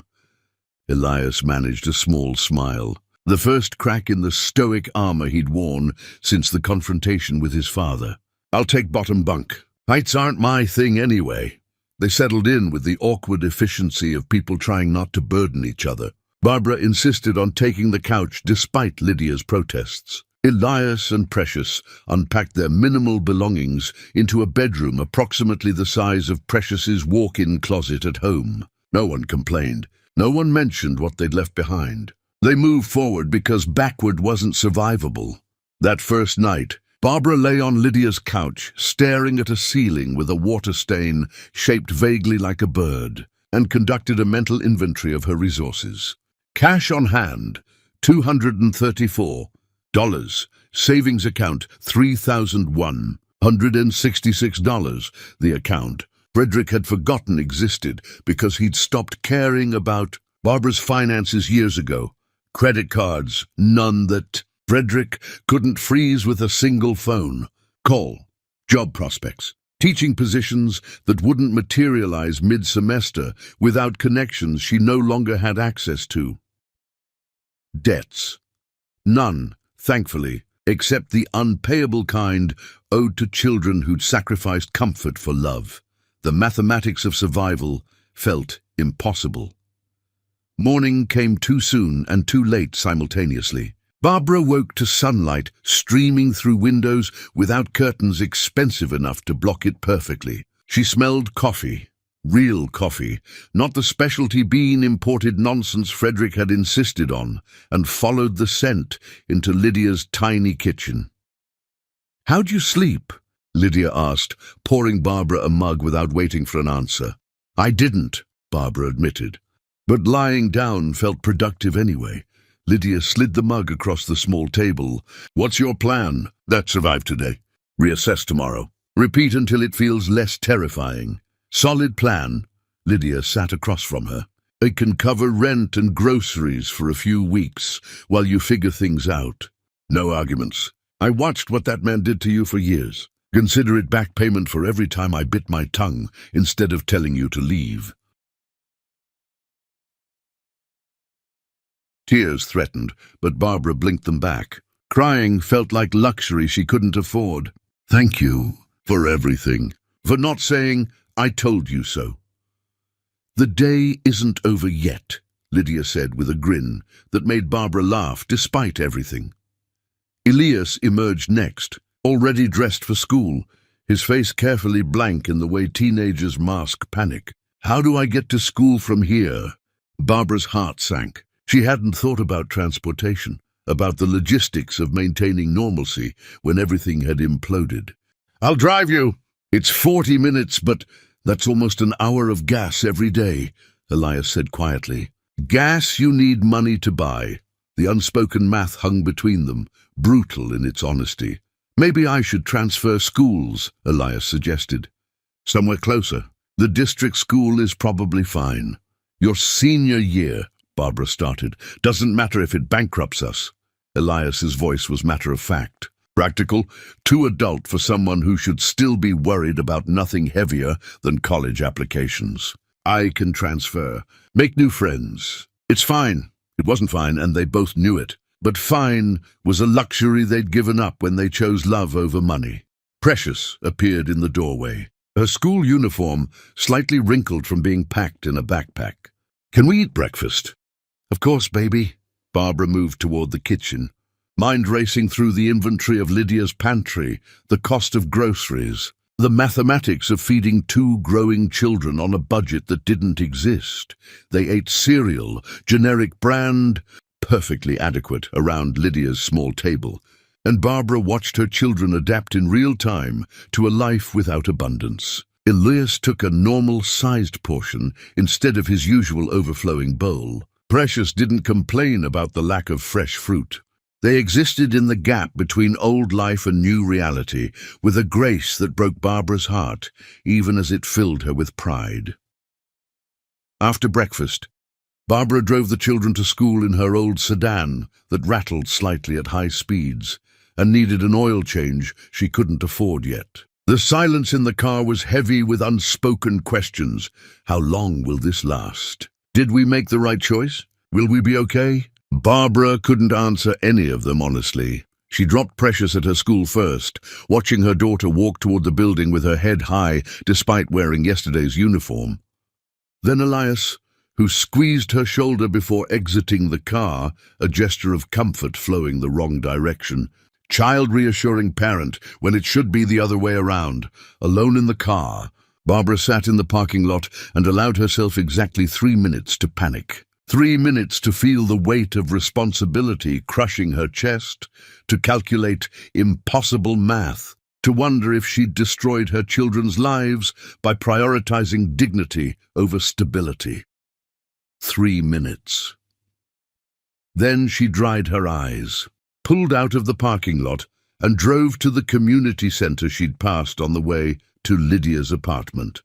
[SPEAKER 1] Elias managed a small smile, the first crack in the stoic armor he'd worn since the confrontation with his father. "I'll take bottom bunk. Heights aren't my thing anyway." They settled in with the awkward efficiency of people trying not to burden each other. Barbara insisted on taking the couch despite Lydia's protests. Elias and Precious unpacked their minimal belongings into a bedroom approximately the size of Precious's walk-in closet at home. No one complained. No one mentioned what they'd left behind. They moved forward because backward wasn't survivable. That first night, Barbara lay on Lydia's couch, staring at a ceiling with a water stain shaped vaguely like a bird, and conducted a mental inventory of her resources. Cash on hand, $234. Savings account, $3,166. The account Frederick had forgotten existed because he'd stopped caring about Barbara's finances years ago. Credit cards, none that Frederick couldn't freeze with a single phone call. Job prospects, teaching positions that wouldn't materialize mid-semester without connections she no longer had access to. Debts, none. Thankfully, except the unpayable kind owed to children who'd sacrificed comfort for love. The mathematics of survival felt impossible. Morning came too soon and too late simultaneously. Barbara woke to sunlight streaming through windows without curtains expensive enough to block it perfectly. She smelled coffee. Real coffee, not the specialty bean imported nonsense Frederick had insisted on, and followed the scent into Lydia's tiny kitchen. "How'd you sleep?" Lydia asked, pouring Barbara a mug without waiting for an answer. "I didn't," Barbara admitted, "but lying down felt productive anyway." Lydia slid the mug across the small table. "What's your plan?" "That survived today. Reassess tomorrow. Repeat until it feels less terrifying." "Solid plan." Lydia sat across from her. "It can cover rent and groceries for a few weeks while you figure things out." "No arguments. I watched what that man did to you for years. Consider it back payment for every time I bit my tongue instead of telling you to leave." Tears threatened, but Barbara blinked them back. Crying felt like luxury she couldn't afford. "Thank you for everything. For not saying, 'I told you so.'" "The day isn't over yet," Lydia said with a grin that made Barbara laugh despite everything. Elias emerged next, already dressed for school, his face carefully blank in the way teenagers mask panic. "How do I get to school from here?" Barbara's heart sank. She hadn't thought about transportation, about the logistics of maintaining normalcy when everything had imploded. "I'll drive you. It's 40 minutes, but that's almost an hour of gas every day," Elias said quietly. "Gas you need money to buy." The unspoken math hung between them, brutal in its honesty. "Maybe I should transfer schools," Elias suggested. "Somewhere closer. The district school is probably fine." "Your senior year," Barbara started, "doesn't matter if it bankrupts us." Elias's voice was matter-of-fact. "Practical, too adult for someone who should still be worried about nothing heavier than college applications. I can transfer, make new friends. It's fine." It wasn't fine, and they both knew it. But fine was a luxury they'd given up when they chose love over money. Precious appeared in the doorway, her school uniform slightly wrinkled from being packed in a backpack. "Can we eat breakfast?" "Of course, baby." Barbara moved toward the kitchen, mind racing through the inventory of Lydia's pantry, the cost of groceries, the mathematics of feeding 2 growing children on a budget that didn't exist. They ate cereal, generic brand, perfectly adequate around Lydia's small table, and Barbara watched her children adapt in real time to a life without abundance. Elias took a normal-sized portion instead of his usual overflowing bowl. Precious didn't complain about the lack of fresh fruit. They existed in the gap between old life and new reality, with a grace that broke Barbara's heart, even as it filled her with pride. After breakfast, Barbara drove the children to school in her old sedan that rattled slightly at high speeds and needed an oil change she couldn't afford yet. The silence in the car was heavy with unspoken questions. How long will this last? Did we make the right choice? Will we be okay? Barbara couldn't answer any of them honestly. She dropped Precious at her school first, watching her daughter walk toward the building with her head high despite wearing yesterday's uniform. Then Elias, who squeezed her shoulder before exiting the car, a gesture of comfort flowing the wrong direction. Child reassuring parent when it should be the other way around. Alone in the car, Barbara sat in the parking lot and allowed herself exactly 3 minutes to panic. 3 minutes to feel the weight of responsibility crushing her chest, to calculate impossible math, to wonder if she'd destroyed her children's lives by prioritizing dignity over stability. 3 minutes. Then she dried her eyes, pulled out of the parking lot, and drove to the community center she'd passed on the way to Lydia's apartment.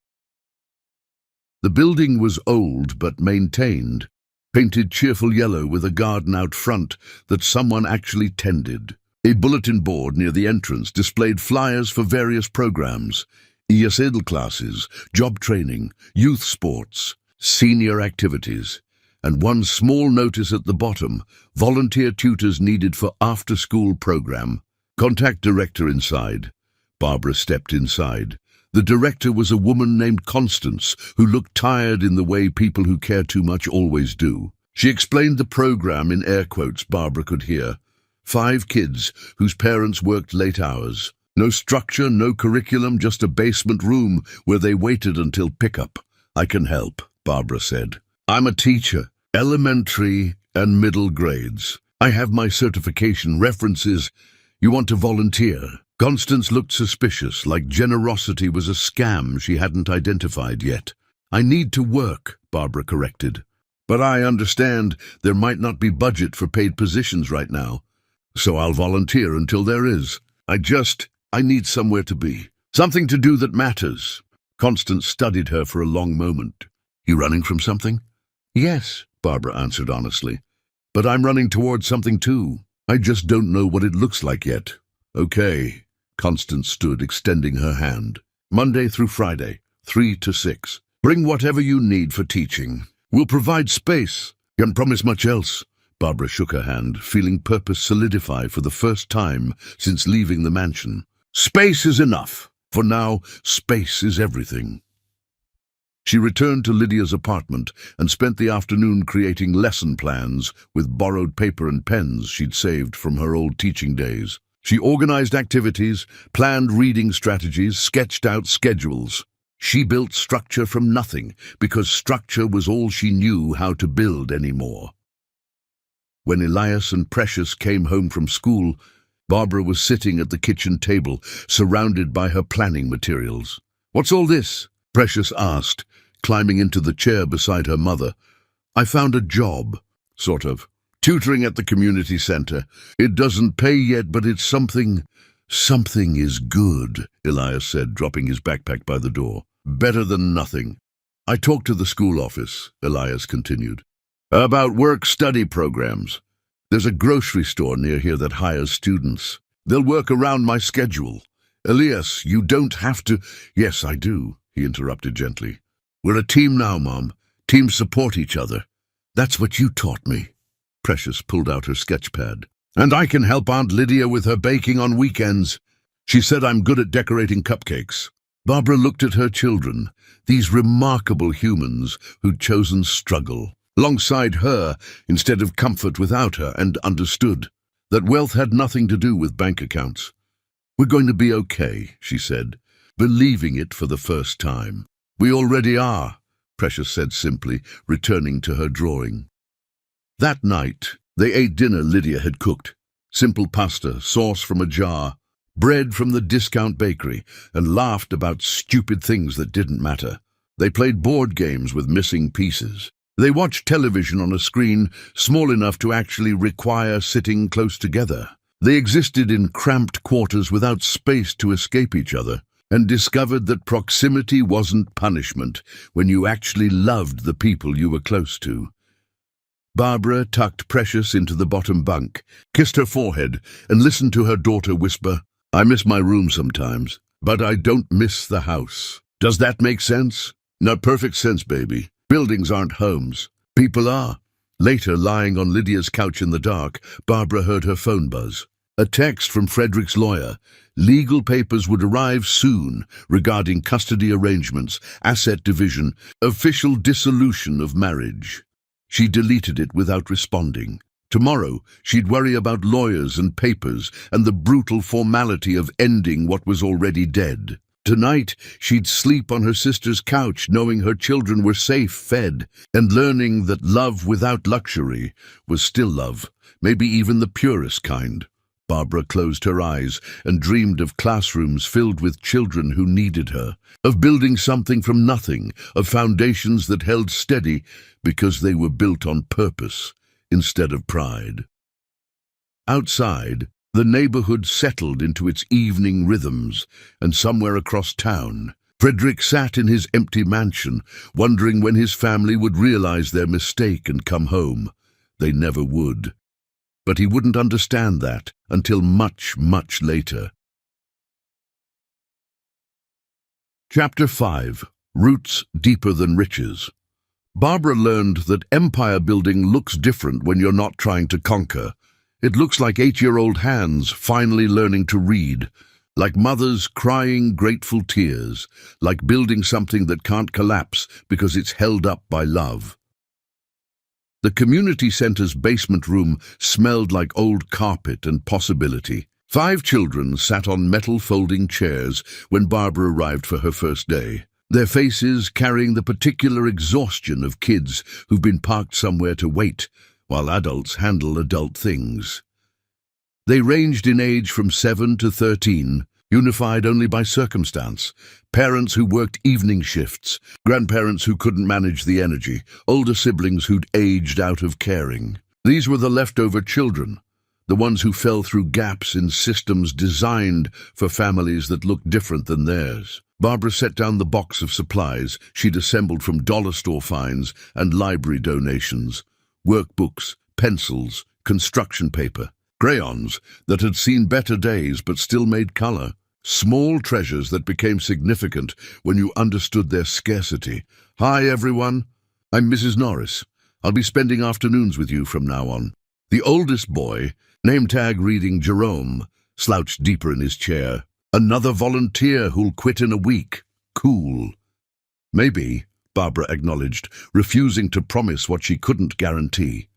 [SPEAKER 1] The building was old but maintained, painted cheerful yellow with a garden out front that someone actually tended. A bulletin board near the entrance displayed flyers for various programs: ESL classes, job training, youth sports, senior activities, and one small notice at the bottom: volunteer tutors needed for after-school program. Contact director inside. Barbara stepped inside. The director was a woman named Constance, who looked tired in the way people who care too much always do. She explained the program in air quotes Barbara could hear. 5 kids whose parents worked late hours. No structure, no curriculum, just a basement room where they waited until pickup. I can help, Barbara said. I'm a teacher, elementary and middle grades. I have my certification, references. You want to volunteer? Constance looked suspicious, like generosity was a scam she hadn't identified yet. I need to work, Barbara corrected. But I understand there might not be budget for paid positions right now. So I'll volunteer until there is. I need somewhere to be. Something to do that matters. Constance studied her for a long moment. You running from something? Yes, Barbara answered honestly. But I'm running towards something too. I just don't know what it looks like yet. Okay. Constance stood, extending her hand. Monday through Friday, 3 to 6. Bring whatever you need for teaching. We'll provide space. Can't promise much else. Barbara shook her hand, feeling purpose solidify for the first time since leaving the mansion. Space is enough. For now, space is everything. She returned to Lydia's apartment and spent the afternoon creating lesson plans with borrowed paper and pens she'd saved from her old teaching days. She organized activities, planned reading strategies, sketched out schedules. She built structure from nothing because structure was all she knew how to build anymore. When Elias and Precious came home from school, Barbara was sitting at the kitchen table, surrounded by her planning materials. What's all this? Precious asked, climbing into the chair beside her mother. I found a job, sort of. Tutoring at the community center. It doesn't pay yet, but it's something is good, Elias said, dropping his backpack by the door. Better than nothing. I talked to the school office, Elias continued, about work-study programs. There's a grocery store near here that hires students. They'll work around my schedule. Elias, you don't have to— Yes, I do, he interrupted gently. We're a team now, Mom. Teams support each other. That's what you taught me. Precious pulled out her sketch pad. And I can help Aunt Lydia with her baking on weekends. She said I'm good at decorating cupcakes. Barbara looked at her children, these remarkable humans who'd chosen struggle alongside her instead of comfort without her, and understood that wealth had nothing to do with bank accounts. We're going to be okay, she said, believing it for the first time. We already are, Precious said simply, returning to her drawing. That night, they ate dinner Lydia had cooked. Simple pasta, sauce from a jar, bread from the discount bakery, and laughed about stupid things that didn't matter. They played board games with missing pieces. They watched television on a screen small enough to actually require sitting close together. They existed in cramped quarters without space to escape each other, and discovered that proximity wasn't punishment when you actually loved the people you were close to. Barbara tucked Precious into the bottom bunk, kissed her forehead, and listened to her daughter whisper, I miss my room sometimes, but I don't miss the house. Does that make sense? No, perfect sense, baby. Buildings aren't homes. People are. Later, lying on Lydia's couch in the dark, Barbara heard her phone buzz. A text from Frederick's lawyer. Legal papers would arrive soon regarding custody arrangements, asset division, official dissolution of marriage. She deleted it without responding. Tomorrow, she'd worry about lawyers and papers and the brutal formality of ending what was already dead. Tonight, she'd sleep on her sister's couch, knowing her children were safe, fed, and learning that love without luxury was still love, maybe even the purest kind. Barbara closed her eyes and dreamed of classrooms filled with children who needed her, of building something from nothing, of foundations that held steady because they were built on purpose instead of pride. Outside, the neighborhood settled into its evening rhythms, and somewhere across town, Frederick sat in his empty mansion, wondering when his family would realize their mistake and come home. They never would. But he wouldn't understand that until much, much later. Chapter 5. Roots Deeper Than Riches. Barbara learned that empire building looks different when you're not trying to conquer. It looks like 8-year-old hands finally learning to read, like mothers crying grateful tears, like building something that can't collapse because it's held up by love. The community center's basement room smelled like old carpet and possibility. 5 children sat on metal folding chairs when Barbara arrived for her first day, their faces carrying the particular exhaustion of kids who've been parked somewhere to wait, while adults handle adult things. They ranged in age from 7 to 13, unified only by circumstance. Parents who worked evening shifts, grandparents who couldn't manage the energy, older siblings who'd aged out of caring. These were the leftover children, the ones who fell through gaps in systems designed for families that looked different than theirs. Barbara set down the box of supplies she'd assembled from dollar store finds and library donations: workbooks, pencils, construction paper, crayons that had seen better days but still made color. Small treasures that became significant when you understood their scarcity. "Hi, everyone. I'm Mrs. Norris. I'll be spending afternoons with you from now on." The oldest boy, name tag reading Jerome, slouched deeper in his chair. "Another volunteer who'll quit in a week. Cool." "Maybe," Barbara acknowledged, refusing to promise what she couldn't guarantee.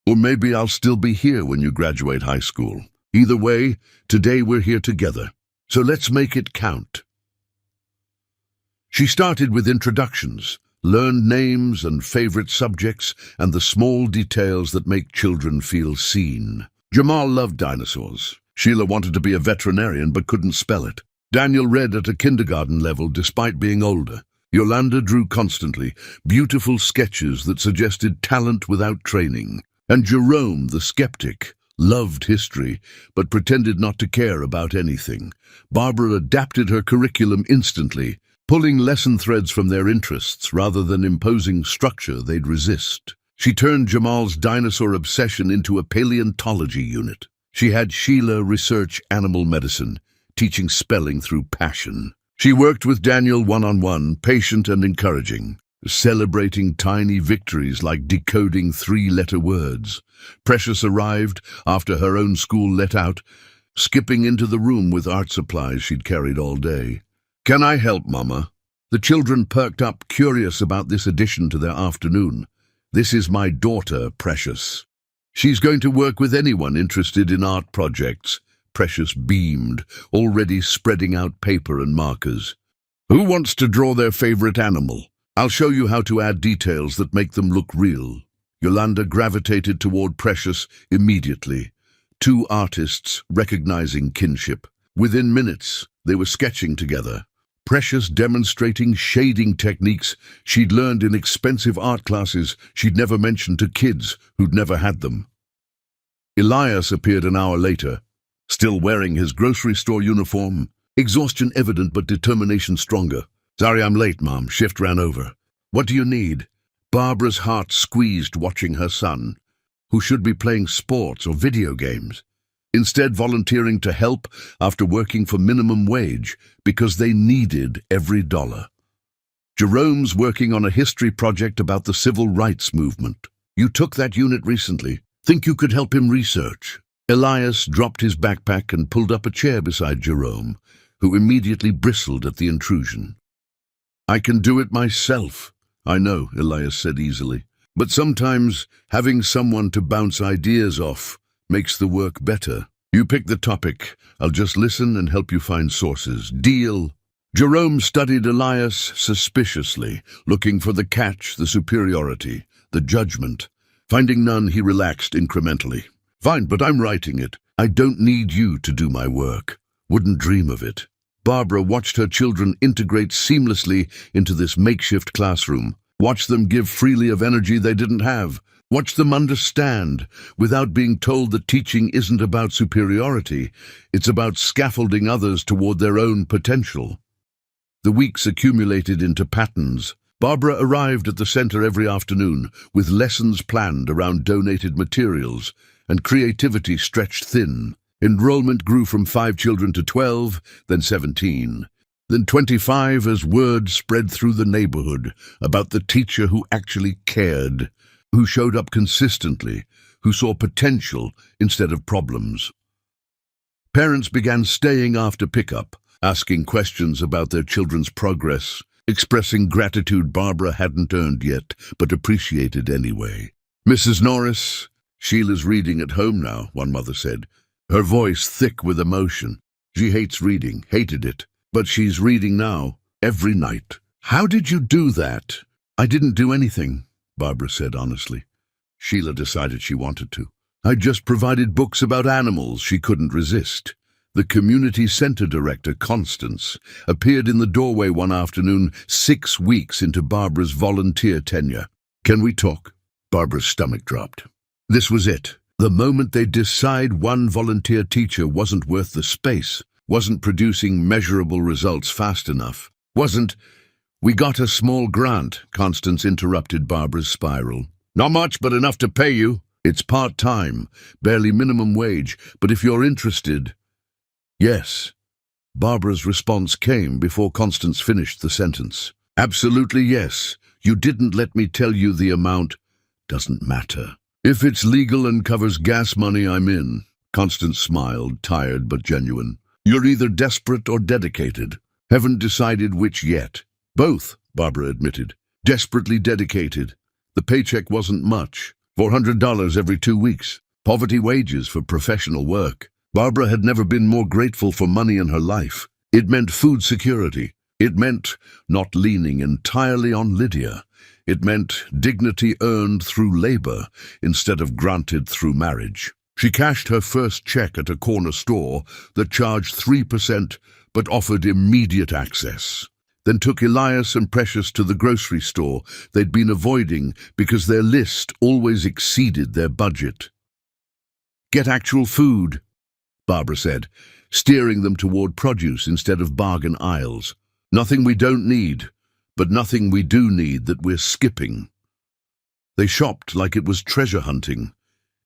[SPEAKER 1] "Or maybe I'll still be here when you graduate high school. Either way, today we're here together. So let's make it count." She started with introductions, learned names and favorite subjects, and the small details that make children feel seen. Jamal loved dinosaurs. Sheila wanted to be a veterinarian but couldn't spell it. Daniel read at a kindergarten level despite being older. Yolanda drew constantly, beautiful sketches that suggested talent without training. And Jerome, the skeptic, loved history, but pretended not to care about anything. Barbara adapted her curriculum instantly, pulling lesson threads from their interests rather than imposing structure they'd resist. She turned Jamal's dinosaur obsession into a paleontology unit. She had Sheila research animal medicine, teaching spelling through passion. She worked with Daniel one-on-one, patient and encouraging, celebrating tiny victories like decoding 3-letter words. Precious arrived after her own school let out, skipping into the room with art supplies she'd carried all day. "Can I help, Mama?" The children perked up, curious about this addition to their afternoon. "This is my daughter, Precious. She's going to work with anyone interested in art projects." Precious beamed, already spreading out paper and markers. "Who wants to draw their favorite animal? I'll show you how to add details that make them look real." Yolanda gravitated toward Precious immediately, 2 artists recognizing kinship. Within minutes, they were sketching together. Precious demonstrating shading techniques she'd learned in expensive art classes she'd never mentioned to kids who'd never had them. Elias appeared an hour later, still wearing his grocery store uniform, exhaustion evident but determination stronger. "Sorry I'm late, Mom. Shift ran over." "What do you need?" Barbara's heart squeezed watching her son, who should be playing sports or video games, instead volunteering to help after working for minimum wage because they needed every dollar. "Jerome's working on a history project about the civil rights movement. You took that unit recently. Think you could help him research?" Elias dropped his backpack and pulled up a chair beside Jerome, who immediately bristled at the intrusion. "I can do it myself." "I know," Elias said easily. "But sometimes having someone to bounce ideas off makes the work better. You pick the topic. I'll just listen and help you find sources. Deal?" Jerome studied Elias suspiciously, looking for the catch, the superiority, the judgment. Finding none, he relaxed incrementally. "Fine, but I'm writing it. I don't need you to do my work. Wouldn't dream of it." Barbara watched her children integrate seamlessly into this makeshift classroom. Watch them give freely of energy they didn't have. Watch them understand, without being told that teaching isn't about superiority. It's about scaffolding others toward their own potential. The weeks accumulated into patterns. Barbara arrived at the center every afternoon, with lessons planned around donated materials, and creativity stretched thin. Enrollment grew from 5 children to 12, then 17, then 25 as word spread through the neighborhood about the teacher who actually cared, who showed up consistently, who saw potential instead of problems. Parents began staying after pickup, asking questions about their children's progress, expressing gratitude Barbara hadn't earned yet, but appreciated anyway. Mrs. Norris, Sheila's reading at home now, one mother said, her voice thick with emotion. She hates reading, hated it, but she's reading now, every night. How did you do that? I didn't do anything, Barbara said honestly. Sheila decided she wanted to. I just provided books about animals she couldn't resist. The community center director, Constance, appeared in the doorway one afternoon 6 weeks into Barbara's volunteer tenure. Can we talk? Barbara's stomach dropped. This was it. The moment they'd decide one volunteer teacher wasn't worth the space, wasn't producing measurable results fast enough, wasn't... We got a small grant, Constance interrupted Barbara's spiral. Not much, but enough to pay you. It's part-time, barely minimum wage, but if you're interested... Yes. Barbara's response came before Constance finished the sentence. Absolutely yes. You didn't let me tell you the amount. Doesn't matter. If it's legal and covers gas money, I'm in. Constance smiled, tired but genuine. You're either desperate or dedicated. Haven't decided which yet. Both, Barbara admitted. Desperately dedicated. The paycheck wasn't much. $400 every 2 weeks. Poverty wages for professional work. Barbara had never been more grateful for money in her life. It meant food security. It meant not leaning entirely on Lydia. It meant dignity earned through labor instead of granted through marriage. She cashed her first check at a corner store that charged 3% but offered immediate access. Then took Elias and Precious to the grocery store they'd been avoiding because their list always exceeded their budget. Get actual food, Barbara said, steering them toward produce instead of bargain aisles. Nothing we don't need, but nothing we do need that we're skipping. They shopped like it was treasure hunting.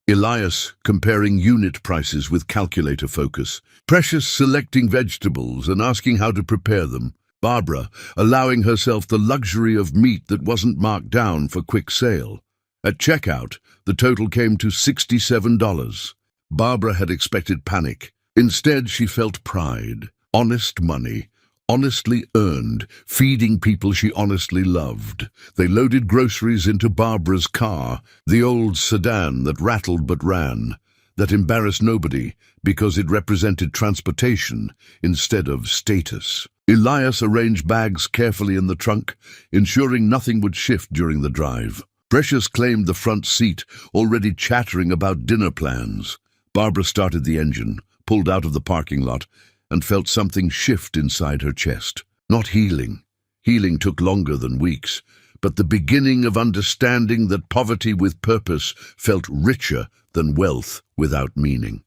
[SPEAKER 1] Elias comparing unit prices with calculator focus. Precious selecting vegetables and asking how to prepare them. Barbara allowing herself the luxury of meat that wasn't marked down for quick sale. At checkout, the total came to $67. Barbara had expected panic. Instead, she felt pride, honest money, honestly earned, feeding people she honestly loved. They loaded groceries into Barbara's car, the old sedan that rattled but ran, that embarrassed nobody because it represented transportation instead of status. Elias arranged bags carefully in the trunk, ensuring nothing would shift during the drive. Precious claimed the front seat, already chattering about dinner plans. Barbara started the engine, pulled out of the parking lot, and felt something shift inside her chest. Not healing. Healing took longer than weeks, but the beginning of understanding that poverty with purpose felt richer than wealth without meaning.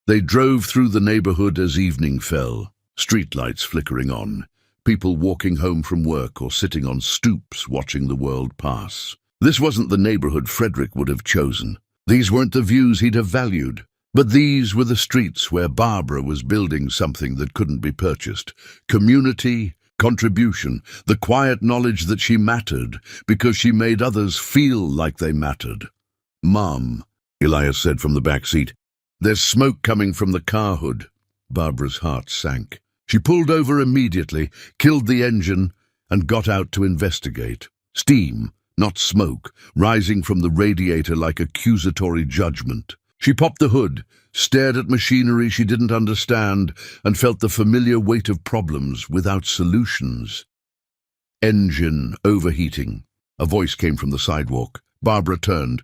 [SPEAKER 1] They drove through the neighborhood as evening fell, streetlights flickering on, people walking home from work or sitting on stoops watching the world pass. This wasn't the neighborhood Frederick would have chosen. These weren't the views he'd have valued. But these were the streets where Barbara was building something that couldn't be purchased. Community, contribution, the quiet knowledge that she mattered because she made others feel like they mattered. "Mom," Elias said from the back seat, "there's smoke coming from the car hood." Barbara's heart sank. She pulled over immediately, killed the engine, and got out to investigate. Steam, not smoke, rising from the radiator like accusatory judgment. She popped the hood, stared at machinery she didn't understand, and felt the familiar weight of problems without solutions. Engine overheating. A voice came from the sidewalk. Barbara turned.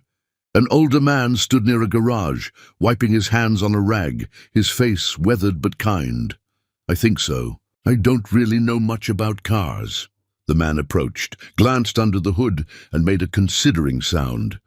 [SPEAKER 1] An older man stood near a garage, wiping his hands on a rag, his face weathered but kind. "I think so. I don't really know much about cars." The man approached, glanced under the hood, and made a considering sound.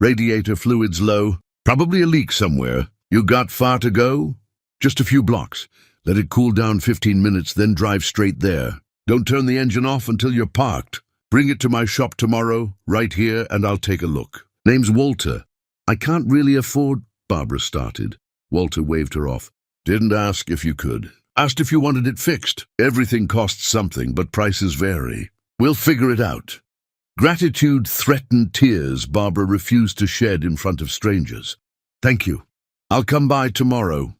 [SPEAKER 1] "Radiator fluids low. Probably a leak somewhere. You got far to go?" "Just a few blocks. Let it cool down 15 minutes, then drive straight there. Don't turn the engine off until you're parked. Bring it to my shop tomorrow, right here, and I'll take a look. Name's Walter." "I can't really afford—" Barbara started. Walter waved her off. "Didn't ask if you could. Asked if you wanted it fixed. Everything costs something, but prices vary. We'll figure it out." Gratitude threatened tears Barbara refused to shed in front of strangers. "Thank you. I'll come by tomorrow."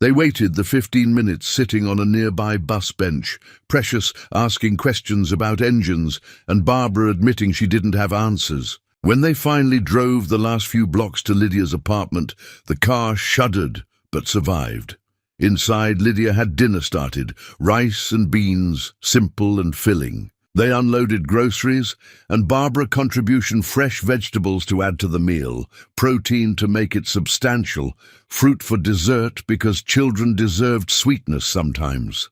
[SPEAKER 1] They waited the 15 minutes sitting on a nearby bus bench, Precious asking questions about engines and Barbara admitting she didn't have answers. When they finally drove the last few blocks to Lydia's apartment, the car shuddered but survived. Inside, Lydia had dinner started, rice and beans, simple and filling. They unloaded groceries, and Barbara contributed fresh vegetables to add to the meal, protein to make it substantial, fruit for dessert because children deserved sweetness sometimes.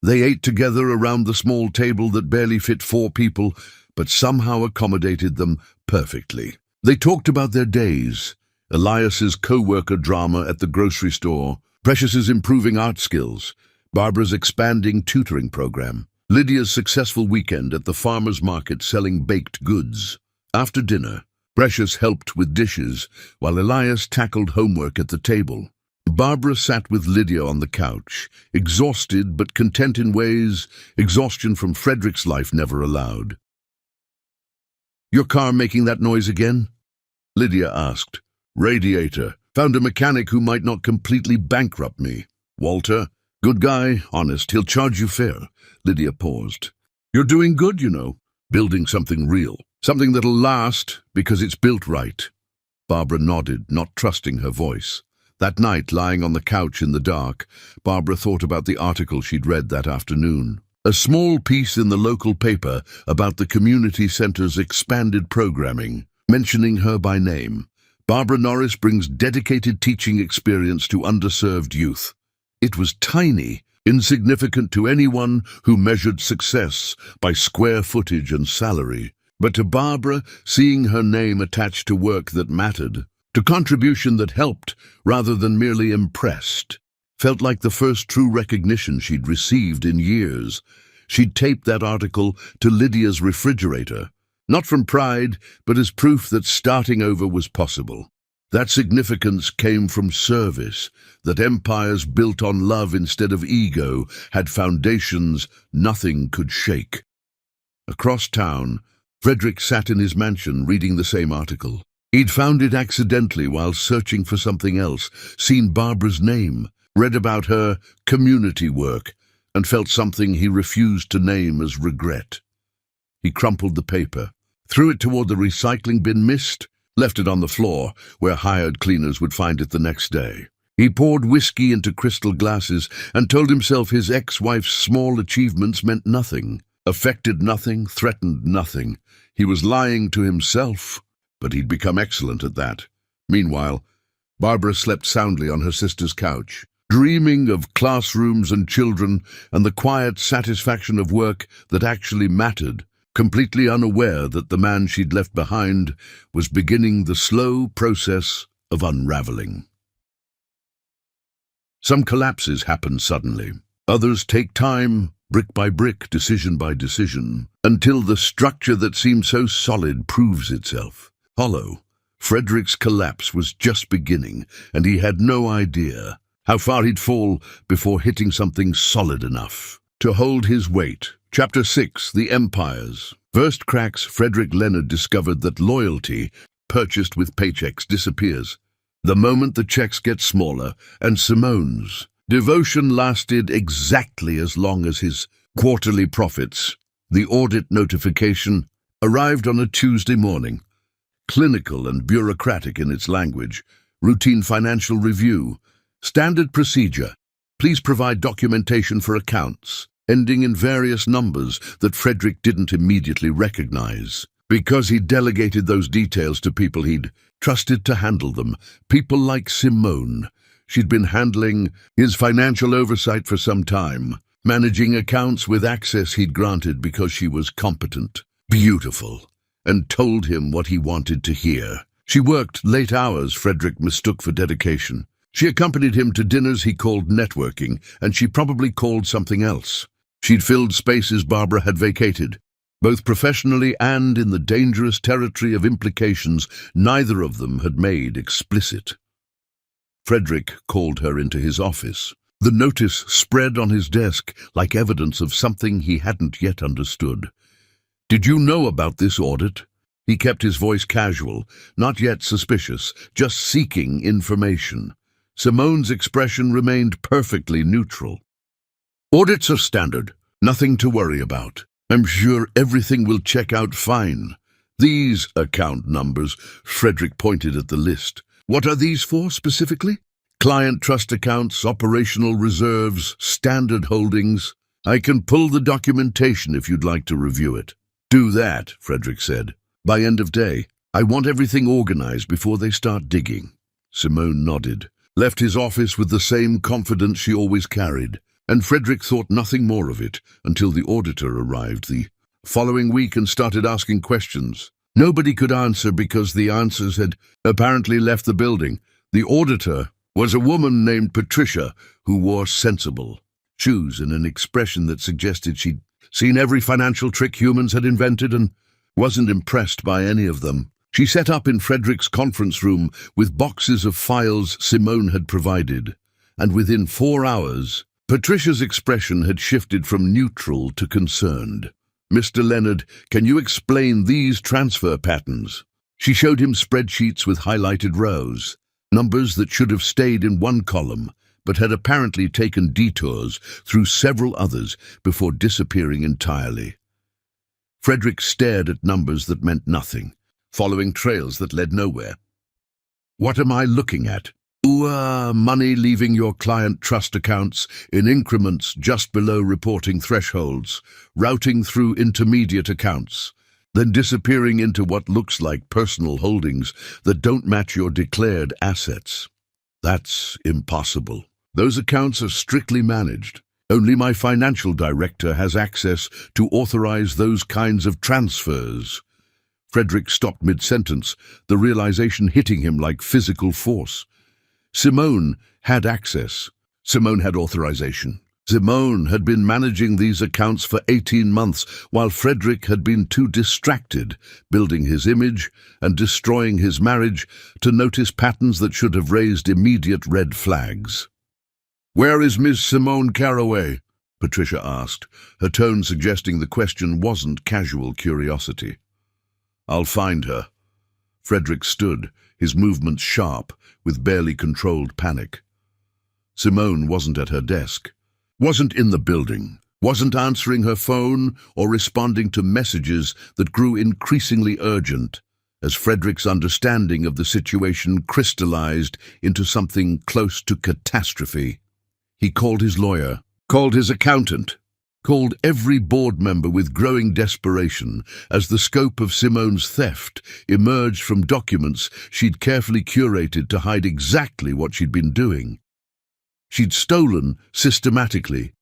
[SPEAKER 1] They ate together around the small table that barely fit 4 people, but somehow accommodated them perfectly. They talked about their days, Elias's co-worker drama at the grocery store, Precious's improving art skills, Barbara's expanding tutoring program, Lydia's successful weekend at the farmer's market selling baked goods. After dinner, Precious helped with dishes, while Elias tackled homework at the table. Barbara sat with Lydia on the couch, exhausted but content in ways exhaustion from Frederick's life never allowed. "Your car making that noise again?" Lydia asked. "Radiator. Found a mechanic who might not completely bankrupt me. Walter. Good guy, honest, he'll charge you fair." Lydia paused. "You're doing good, you know. Building something real. Something that'll last because it's built right." Barbara nodded, not trusting her voice. That night, lying on the couch in the dark, Barbara thought about the article she'd read that afternoon. A small piece in the local paper about the community center's expanded programming, mentioning her by name. Barbara Norris brings dedicated teaching experience to underserved youth. It was tiny, insignificant to anyone who measured success by square footage and salary. But to Barbara, seeing her name attached to work that mattered, to contribution that helped rather than merely impressed, felt like the first true recognition she'd received in years. She'd taped that article to Lydia's refrigerator, not from pride, but as proof that starting over was possible. That significance came from service, that empires built on love instead of ego had foundations nothing could shake. Across town, Frederick sat in his mansion reading the same article. He'd found it accidentally while searching for something else, seen Barbara's name, read about her community work, and felt something he refused to name as regret. He crumpled the paper, threw it toward the recycling bin, missed, left it on the floor, where hired cleaners would find it the next day. He poured whiskey into crystal glasses and told himself his ex-wife's small achievements meant nothing, affected nothing, threatened nothing. He was lying to himself, but he'd become excellent at that. Meanwhile, Barbara slept soundly on her sister's couch, dreaming of classrooms and children and the quiet satisfaction of work that actually mattered, completely unaware that the man she'd left behind was beginning the slow process of unraveling. Some collapses happen suddenly. Others take time, brick by brick, decision by decision, until the structure that seemed so solid proves itself hollow. Frederick's collapse was just beginning, and he had no idea how far he'd fall before hitting something solid enough to hold his weight. Chapter 6, The Empires. First cracks, Frederick Leonard discovered that loyalty, purchased with paychecks, disappears the moment the checks get smaller, and Simone's devotion lasted exactly as long as his quarterly profits. The audit notification arrived on a Tuesday morning, clinical and bureaucratic in its language, routine financial review, standard procedure. Please provide documentation for accounts, ending in various numbers that Frederick didn't immediately recognize, because he delegated those details to people he'd trusted to handle them, people like Simone. She'd been handling his financial oversight for some time, managing accounts with access he'd granted because she was competent, beautiful, and told him what he wanted to hear. She worked late hours Frederick mistook for dedication. She accompanied him to dinners he called networking, and she probably called something else. She'd filled spaces Barbara had vacated, both professionally and in the dangerous territory of implications neither of them had made explicit. Frederick called her into his office. The notice spread on his desk like evidence of something he hadn't yet understood. "Did you know about this audit?" He kept his voice casual, not yet suspicious, just seeking information. Simone's expression remained perfectly neutral. "Audits are standard. Nothing to worry about. I'm sure everything will check out fine. These account numbers," Frederick pointed at the list. "What are these for specifically?" "Client trust accounts, operational reserves, standard holdings. I can pull the documentation if you'd like to review it." "Do that," Frederick said. "By end of day, I want everything organized before they start digging." Simone nodded, left his office with the same confidence she always carried, and Frederick thought nothing more of it until the auditor arrived the following week and started asking questions. Nobody could answer because the answers had apparently left the building. The auditor was a woman named Patricia who wore sensible shoes and an expression that suggested she'd seen every financial trick humans had invented and wasn't impressed by any of them. She set up in Frederick's conference room with boxes of files Simone had provided, and within 4 hours, Patricia's expression had shifted from neutral to concerned. "Mr. Leonard, can you explain these transfer patterns?" She showed him spreadsheets with highlighted rows, numbers that should have stayed in one column, but had apparently taken detours through several others before disappearing entirely. Frederick stared at numbers that meant nothing, following trails that led nowhere. "What am I looking at?" Money leaving your client trust accounts in increments just below reporting thresholds, routing through intermediate accounts, then disappearing into what looks like personal holdings that don't match your declared assets." "That's impossible. Those accounts are strictly managed. Only my financial director has access to authorize those kinds of transfers." Frederick stopped mid-sentence, the realization hitting him like physical force. Simone had access. Simone had authorization. Simone had been managing these accounts for 18 months, while Frederick had been too distracted, building his image and destroying his marriage, to notice patterns that should have raised immediate red flags. "Where is Miss Simone Caraway?" Patricia asked, her tone suggesting the question wasn't casual curiosity. "I'll find her." Frederick stood, his movements sharp, with barely controlled panic. Simone wasn't at her desk, wasn't in the building, wasn't answering her phone or responding to messages that grew increasingly urgent, as Frederick's understanding of the situation crystallized into something close to catastrophe. He called his lawyer, called his accountant, called every board member with growing desperation as the scope of Simone's theft emerged from documents she'd carefully curated to hide exactly what she'd been doing. She'd stolen systematically,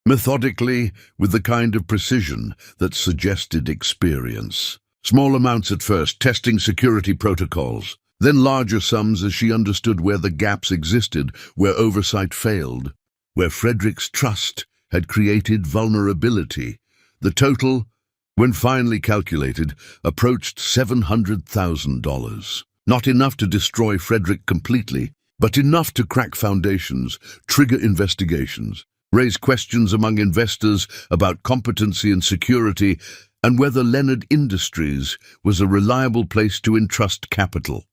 [SPEAKER 1] methodically, with the kind of precision that suggested experience. Small amounts at first, testing security protocols, then larger sums as she understood where the gaps existed, where oversight failed, where Frederick's trust had created vulnerability. The total, when finally calculated, approached $700,000. Not enough to destroy Frederick completely, but enough to crack foundations, trigger investigations, raise questions among investors about competency and security, and whether Leonard Industries was a reliable place to entrust capital.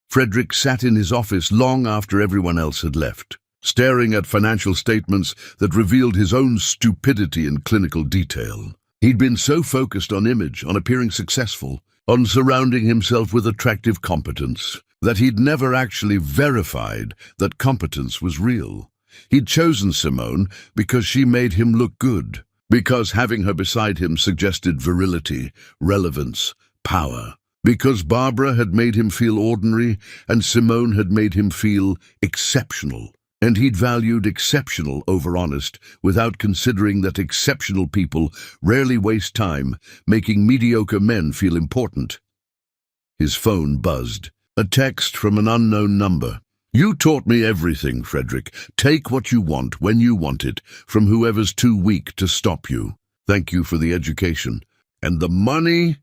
[SPEAKER 1] Frederick sat in his office long after everyone else had left, staring at financial statements that revealed his own stupidity in clinical detail. He'd been so focused on image, on appearing successful, on surrounding himself with attractive competence, that he'd never actually verified that competence was real. He'd chosen Simone because she made him look good, because having her beside him suggested virility, relevance, power, because Barbara had made him feel ordinary and Simone had made him feel exceptional. And he'd valued exceptional over honest, without considering that exceptional people rarely waste time making mediocre men feel important. His phone buzzed. A text from an unknown number. "You taught me everything, Frederick. Take what you want when you want it, from whoever's too weak to stop you. Thank you for the education. And the money?"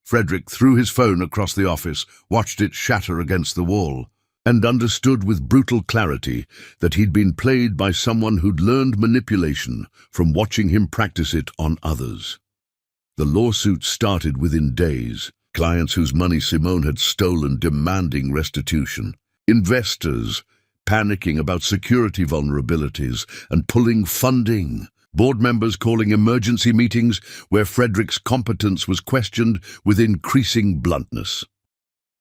[SPEAKER 1] Frederick threw his phone across the office, watched it shatter against the wall, and understood with brutal clarity that he'd been played by someone who'd learned manipulation from watching him practice it on others. The lawsuit started within days. Clients whose money Simone had stolen demanding restitution. Investors panicking about security vulnerabilities and pulling funding. Board members calling emergency meetings where Frederick's competence was questioned with increasing bluntness.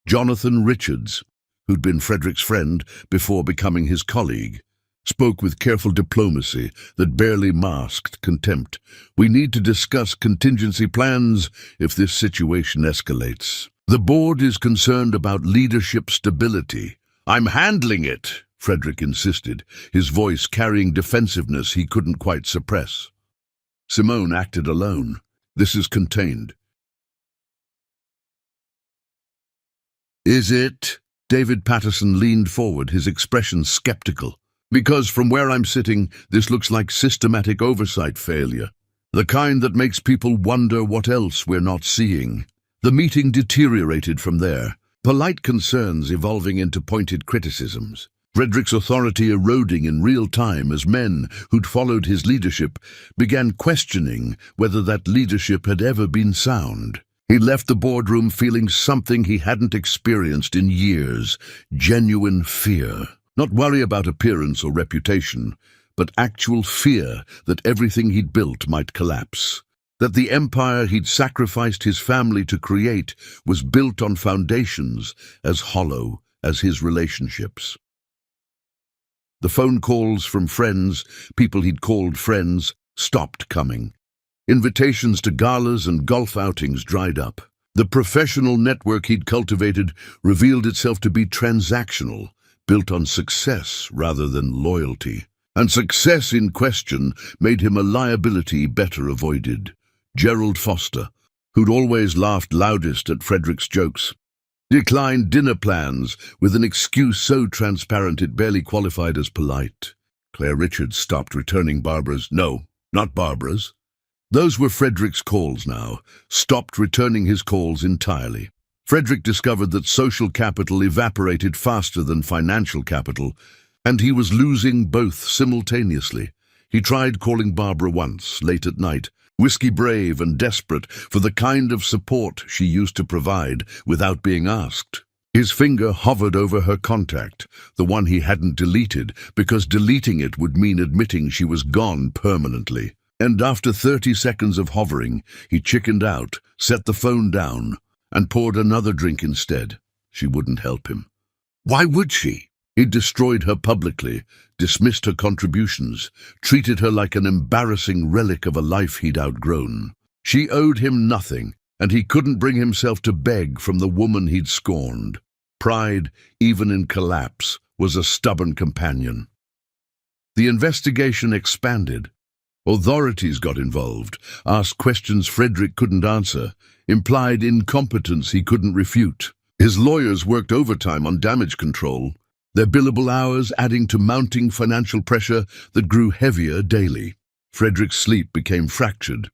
[SPEAKER 1] Jonathan Richards, who'd been Frederick's friend before becoming his colleague, spoke with careful diplomacy that barely masked contempt. "We need to discuss contingency plans if this situation escalates. The board is concerned about leadership stability." "I'm handling it," Frederick insisted, his voice carrying defensiveness he couldn't quite suppress. Simone acted alone. "This is contained." "Is it?" David Patterson leaned forward, his expression skeptical. "Because from where I'm sitting, this looks like systematic oversight failure. The kind that makes people wonder what else we're not seeing." The meeting deteriorated from there, polite concerns evolving into pointed criticisms. Frederick's authority eroding in real time as men who'd followed his leadership began questioning whether that leadership had ever been sound. He left the boardroom feeling something he hadn't experienced in years: genuine fear. Not worry about appearance or reputation, but actual fear that everything he'd built might collapse. That the empire he'd sacrificed his family to create was built on foundations as hollow as his relationships. The phone calls from friends, people he'd called friends, stopped coming. Invitations to galas and golf outings dried up. The professional network he'd cultivated revealed itself to be transactional, built on success rather than loyalty. And success in question made him a liability better avoided. Gerald Foster, who'd always laughed loudest at Frederick's jokes, declined dinner plans with an excuse so transparent it barely qualified as polite. Claire Richards stopped returning Barbara's— no, not Barbara's. Those were Frederick's calls now, stopped returning his calls entirely. Frederick discovered that social capital evaporated faster than financial capital, and he was losing both simultaneously. He tried calling Barbara once, late at night, whiskey brave and desperate for the kind of support she used to provide without being asked. His finger hovered over her contact, the one he hadn't deleted, because deleting it would mean admitting she was gone permanently. And after 30 seconds of hovering, he chickened out, set the phone down, and poured another drink instead. She wouldn't help him. Why would she? He'd destroyed her publicly, dismissed her contributions, treated her like an embarrassing relic of a life he'd outgrown. She owed him nothing, and he couldn't bring himself to beg from the woman he'd scorned. Pride, even in collapse, was a stubborn companion. The investigation expanded. Authorities got involved, asked questions Frederick couldn't answer, implied incompetence he couldn't refute. His lawyers worked overtime on damage control, their billable hours adding to mounting financial pressure that grew heavier daily. Frederick's sleep became fractured,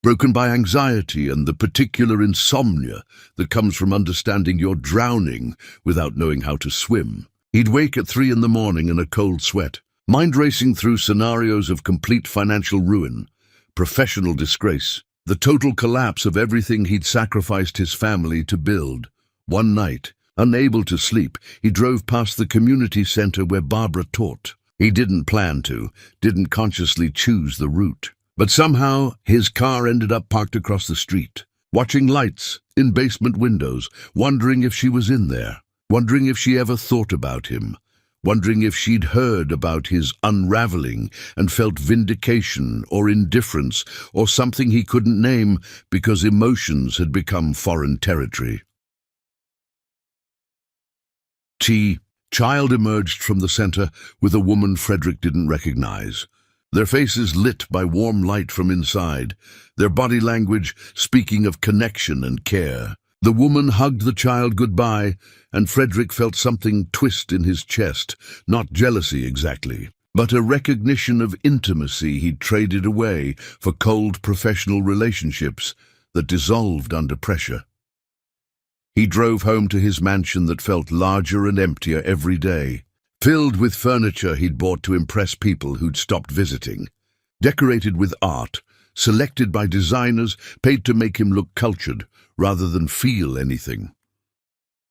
[SPEAKER 1] broken by anxiety and the particular insomnia that comes from understanding you're drowning without knowing how to swim. He'd wake at 3 a.m. in a cold sweat, mind racing through scenarios of complete financial ruin, professional disgrace, the total collapse of everything he'd sacrificed his family to build. One night, unable to sleep, he drove past the community center where Barbara taught. He didn't plan to, didn't consciously choose the route. But somehow, his car ended up parked across the street, watching lights in basement windows, wondering if she was in there, wondering if she ever thought about him, wondering if she'd heard about his unraveling and felt vindication or indifference or something he couldn't name because emotions had become foreign territory. Child emerged from the center with a woman Frederick didn't recognize. Their faces lit by warm light from inside, their body language speaking of connection and care. The woman hugged the child goodbye, and Frederick felt something twist in his chest, not jealousy exactly, but a recognition of intimacy he'd traded away for cold professional relationships that dissolved under pressure. He drove home to his mansion that felt larger and emptier every day, filled with furniture he'd bought to impress people who'd stopped visiting. decorated with art, selected by designers paid to make him look cultured rather than feel anything.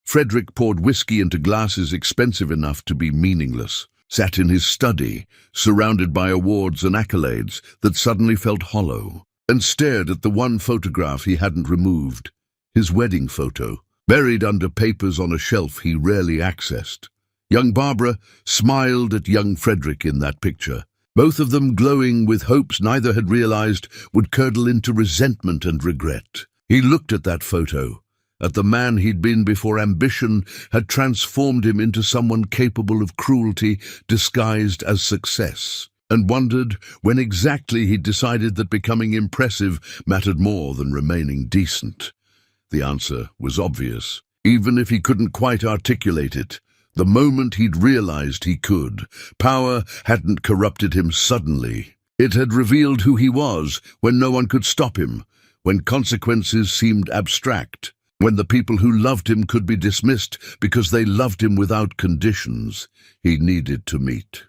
[SPEAKER 1] Frederick poured whiskey into glasses expensive enough to be meaningless, sat in his study, surrounded by awards and accolades that suddenly felt hollow, and stared at the one photograph he hadn't removed, his wedding photo, buried under papers on a shelf he rarely accessed. Young Barbara smiled at young Frederick in that picture, both of them glowing with hopes neither had realized would curdle into resentment and regret. He looked at that photo, at the man he'd been before ambition had transformed him into someone capable of cruelty disguised as success, and wondered when exactly he'd decided that becoming impressive mattered more than remaining decent. The answer was obvious, even if he couldn't quite articulate it. The moment he'd realized he could, power hadn't corrupted him suddenly. It had revealed who he was when no one could stop him, when consequences seemed abstract, when the people who loved him could be dismissed because they loved him without conditions he needed to meet.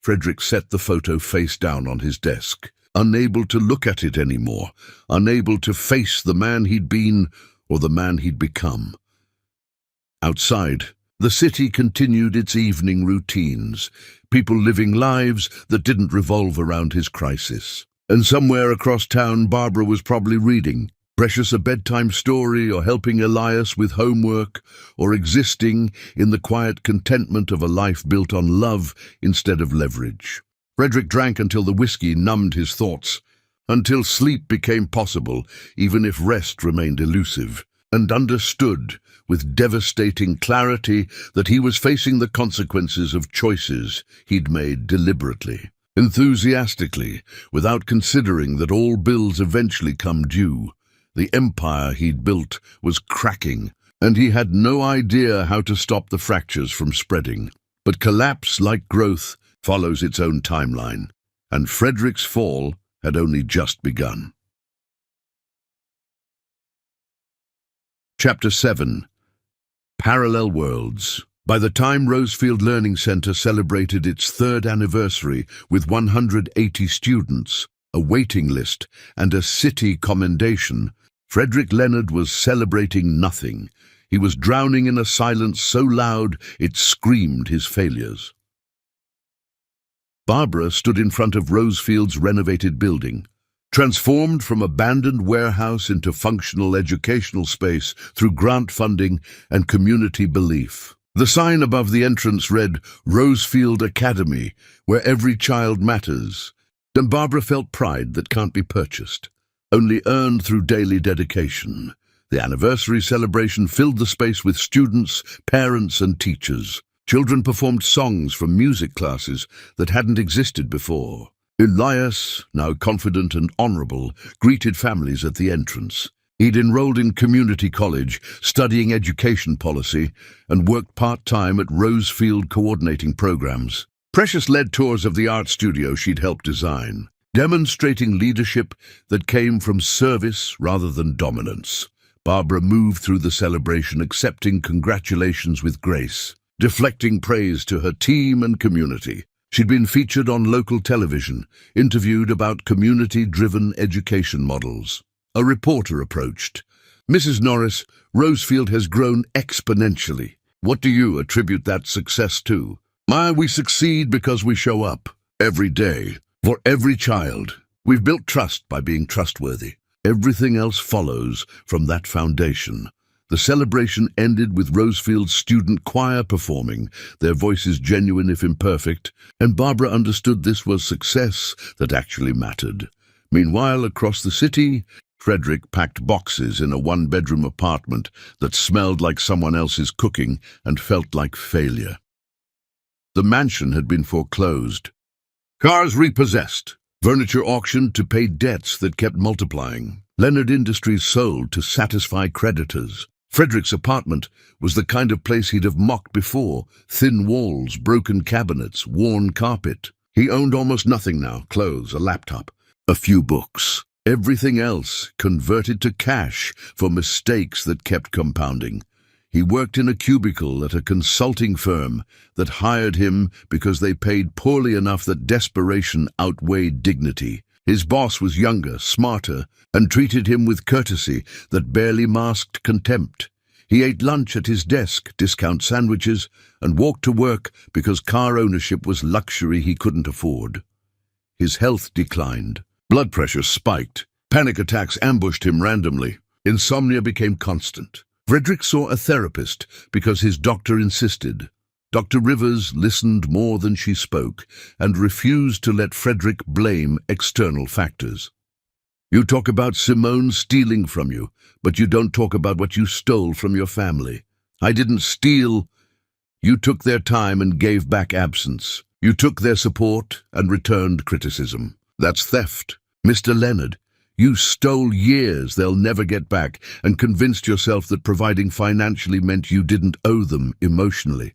[SPEAKER 1] Frederick set the photo face down on his desk, unable to look at it anymore, unable to face the man he'd been or the man he'd become. Outside, the city continued its evening routines, people living lives that didn't revolve around his crisis. And somewhere across town, Barbara was probably reading, Precious a bedtime story, or helping Elias with homework, or existing in the quiet contentment of a life built on love instead of leverage. Frederick drank until the whiskey numbed his thoughts, until sleep became possible, even if rest remained elusive, and understood with devastating clarity that he was facing the consequences of choices he'd made deliberately, enthusiastically, without considering that all bills eventually come due. The empire he'd built was cracking, and he had no idea how to stop the fractures from spreading. But collapse, like growth, follows its own timeline, and Frederick's fall had only just begun. Chapter 7. Parallel Worlds. By the time Rosefield Learning Center celebrated its third anniversary with 180 students, a waiting list, and a city commendation, Frederick Leonard was celebrating nothing. He was drowning in a silence so loud it screamed his failures. Barbara stood in front of Rosefield's renovated building, transformed from abandoned warehouse into functional educational space through grant funding and community belief. The sign above the entrance read, Rosefield Academy, where every child matters. And Barbara felt pride that can't be purchased, only earned through daily dedication. The anniversary celebration filled the space with students, parents, and teachers. Children performed songs from music classes that hadn't existed before. Elias, now confident and honorable, greeted families at the entrance. He'd enrolled in community college, studying education policy, and worked part-time at Rosefield coordinating programs. Precious led tours of the art studio she'd helped design, demonstrating leadership that came from service rather than dominance. Barbara moved through the celebration, accepting congratulations with grace, deflecting praise to her team and community. She'd been featured on local television, interviewed about community-driven education models. A reporter approached. Mrs. Norris, Rosefield has grown exponentially. What do you attribute that success to? We succeed because we show up every day for every child. We've built trust by being trustworthy. Everything else follows from that foundation. The celebration ended with Rosefield's student choir performing, their voices genuine if imperfect, and Barbara understood this was success that actually mattered. Meanwhile, across the city, Frederick packed boxes in a one-bedroom apartment that smelled like someone else's cooking and felt like failure. The mansion had been foreclosed, cars repossessed, furniture auctioned to pay debts that kept multiplying. Leonard Industries sold to satisfy creditors. Frederick's apartment was the kind of place he'd have mocked before: thin walls, broken cabinets, worn carpet. He owned almost nothing now: clothes, a laptop, a few books. Everything else converted to cash for mistakes that kept compounding. He worked in a cubicle at a consulting firm that hired him because they paid poorly enough that desperation outweighed dignity. His boss was younger, smarter, and treated him with courtesy that barely masked contempt. He ate lunch at his desk, discount sandwiches, and walked to work because car ownership was luxury he couldn't afford. His health declined. Blood pressure spiked. Panic attacks ambushed him randomly. Insomnia became constant. Frederick saw a therapist because his doctor insisted. Dr. Rivers listened more than she spoke and refused to let Frederick blame external factors. You talk about Simone stealing from you, but you don't talk about what you stole from your family. I didn't steal. You took their time and gave back absence. You took their support and returned criticism. That's theft. Mr. Leonard, you stole years they'll never get back and convinced yourself that providing financially meant you didn't owe them emotionally.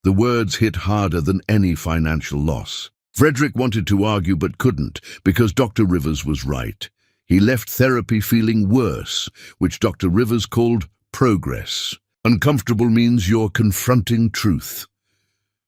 [SPEAKER 1] The words hit harder than any financial loss. Frederick wanted to argue but couldn't because Dr. Rivers was right. He left therapy feeling worse, which Dr. Rivers called progress. Uncomfortable means you're confronting truth.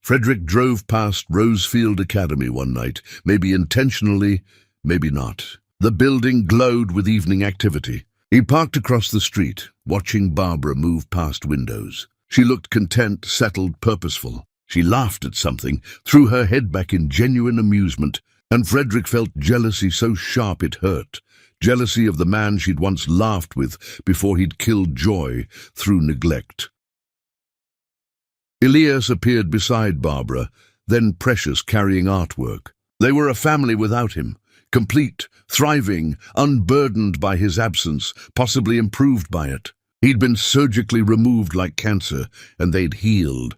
[SPEAKER 1] Frederick drove past Rosefield Academy one night, maybe intentionally, maybe not. The building glowed with evening activity. He parked across the street, watching Barbara move past windows. She looked content, settled, purposeful. She laughed at something, threw her head back in genuine amusement, and Frederick felt jealousy so sharp it hurt. Jealousy of the man she'd once laughed with before he'd killed joy through neglect. Elias appeared beside Barbara, then Precious carrying artwork. They were a family without him, complete, thriving, unburdened by his absence, possibly improved by it. He'd been surgically removed like cancer, and they'd healed.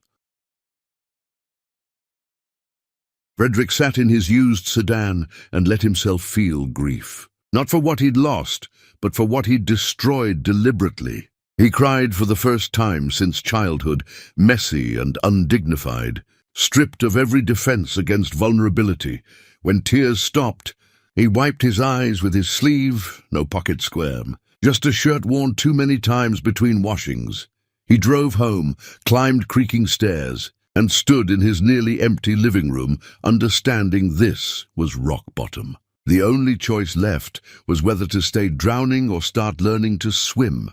[SPEAKER 1] Frederick sat in his used sedan and let himself feel grief. Not for what he'd lost, but for what he'd destroyed deliberately. He cried for the first time since childhood, messy and undignified, stripped of every defense against vulnerability. When tears stopped, he wiped his eyes with his sleeve, no pocket square, just a shirt worn too many times between washings. He drove home, climbed creaking stairs, and stood in his nearly empty living room, understanding this was rock bottom. The only choice left was whether to stay drowning or start learning to swim.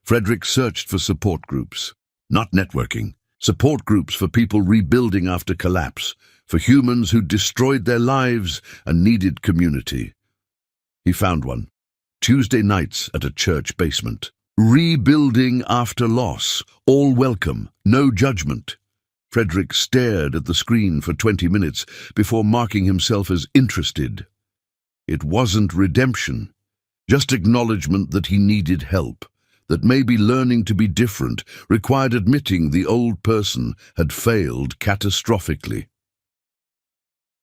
[SPEAKER 1] Frederick searched for support groups. Not networking. Support groups for people rebuilding after collapse, for humans who destroyed their lives and needed community. He found one. Tuesday nights at a church basement. Rebuilding after loss. All welcome. No judgment. Frederick stared at the screen for 20 minutes before marking himself as interested. It wasn't redemption, just acknowledgement that he needed help, that maybe learning to be different required admitting the old person had failed catastrophically.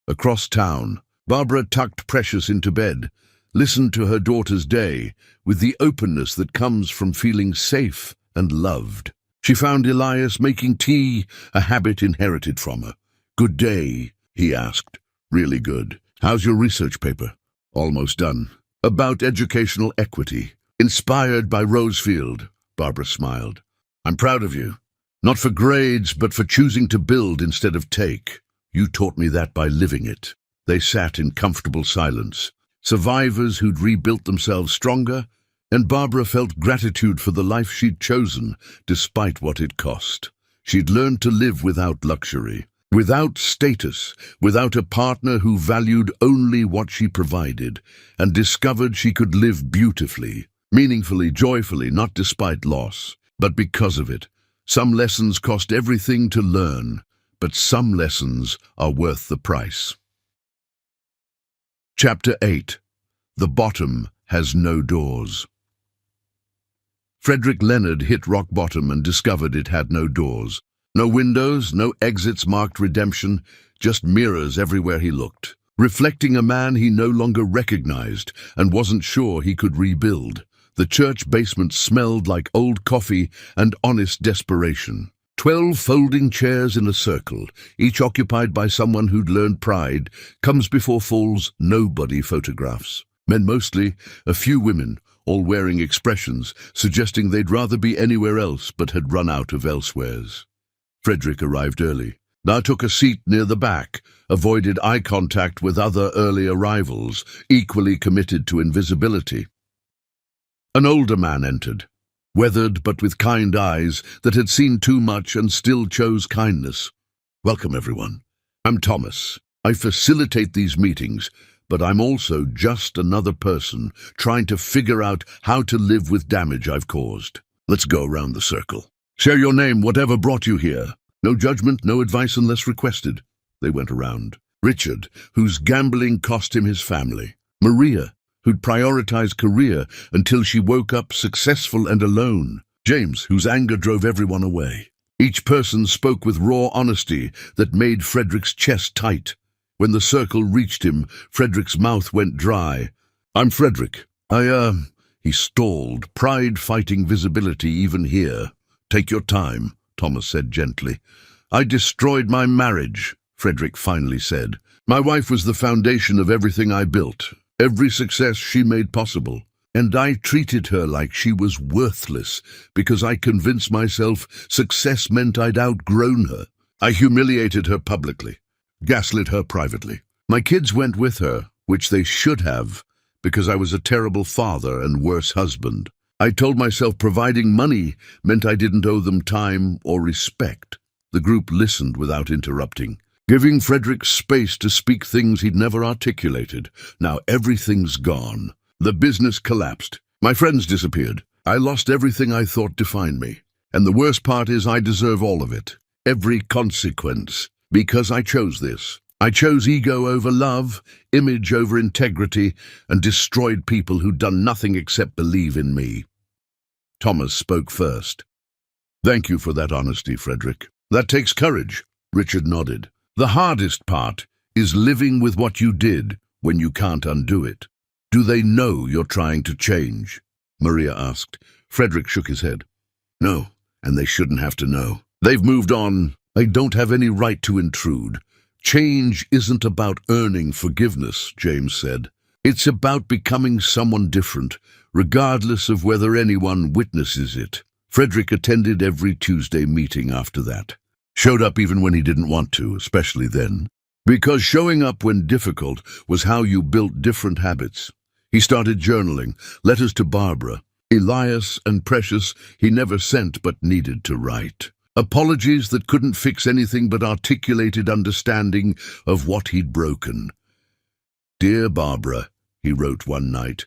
[SPEAKER 1] Across town, Barbara tucked Precious into bed, listened to her daughter's day with the openness that comes from feeling safe and loved. She found Elias making tea, a habit inherited from her. "Good day," he asked. "Really good. How's your research paper?" "Almost done. About educational equity. Inspired by Rosefield," Barbara smiled. "I'm proud of you. Not for grades, but for choosing to build instead of take. You taught me that by living it." They sat in comfortable silence. Survivors who'd rebuilt themselves stronger, and Barbara felt gratitude for the life she'd chosen, despite what it cost. She'd learned to live without luxury, without status, without a partner who valued only what she provided, and discovered she could live beautifully, meaningfully, joyfully, not despite loss, but because of it. Some lessons cost everything to learn, but some lessons are worth the price. Chapter 8. The Bottom Has No Doors. Frederick Leonard hit rock bottom and discovered it had no doors. No windows, no exits marked redemption, just mirrors everywhere he looked, reflecting a man he no longer recognized and wasn't sure he could rebuild. The church basement smelled like old coffee and honest desperation. 12 folding chairs in a circle, each occupied by someone who'd learned pride, comes before falls nobody photographs. Men mostly, a few women, all wearing expressions, suggesting they'd rather be anywhere else but had run out of elsewheres. Frederick arrived early. I took a seat near the back, avoided eye contact with other early arrivals, equally committed to invisibility. An older man entered, weathered but with kind eyes that had seen too much and still chose kindness. "Welcome, everyone. I'm Thomas. I facilitate these meetings, but I'm also just another person trying to figure out how to live with damage I've caused. Let's go around the circle. Share your name, whatever brought you here. No judgment, no advice unless requested." They went around. Richard, whose gambling cost him his family. Maria, who'd prioritized career until she woke up successful and alone. James, whose anger drove everyone away. Each person spoke with raw honesty that made Frederick's chest tight. When the circle reached him, Frederick's mouth went dry. "I'm Frederick. He stalled, pride fighting visibility even here. "Take your time," Thomas said gently. "I destroyed my marriage," Frederick finally said. "My wife was the foundation of everything I built, every success she made possible. And I treated her like she was worthless because I convinced myself success meant I'd outgrown her. I humiliated her publicly, gaslit her privately. My kids went with her, which they should have, because I was a terrible father and worse husband. I told myself providing money meant I didn't owe them time or respect." The group listened without interrupting, giving Frederick space to speak things he'd never articulated. Now everything's gone. The business collapsed. My friends disappeared. I lost everything I thought defined me. And the worst part is I deserve all of it. Every consequence. Because I chose this. I chose ego over love, image over integrity, and destroyed people who'd done nothing except believe in me. Thomas spoke first. "Thank you for that honesty, Frederick. That takes courage." Richard nodded. "The hardest part is living with what you did when you can't undo it." "Do they know you're trying to change?" Maria asked. Frederick shook his head. "No, and they shouldn't have to know. They've moved on. I don't have any right to intrude." "Change isn't about earning forgiveness," James said. "It's about becoming someone different, regardless of whether anyone witnesses it." Frederick attended every Tuesday meeting after that. Showed up even when he didn't want to, especially then. Because showing up when difficult was how you built different habits. He started journaling, letters to Barbara, Elias and Precious he never sent but needed to write. Apologies that couldn't fix anything but articulated understanding of what he'd broken. "Dear Barbara," he wrote one night.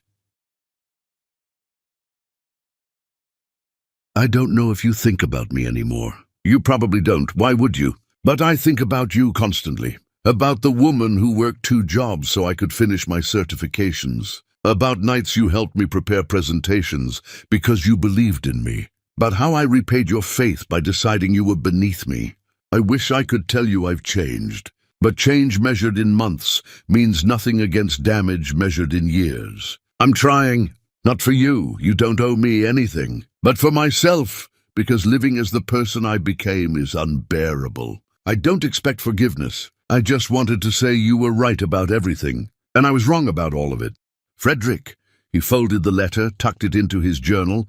[SPEAKER 1] "I don't know if you think about me anymore. You probably don't. Why would you? But I think about you constantly. About the woman who worked 2 jobs so I could finish my certifications. About nights you helped me prepare presentations because you believed in me. About how I repaid your faith by deciding you were beneath me. I wish I could tell you I've changed. But change measured in months means nothing against damage measured in years. I'm trying, not for you, you don't owe me anything, but for myself, because living as the person I became is unbearable. I don't expect forgiveness. I just wanted to say you were right about everything, and I was wrong about all of it. Frederick." He folded the letter, tucked it into his journal,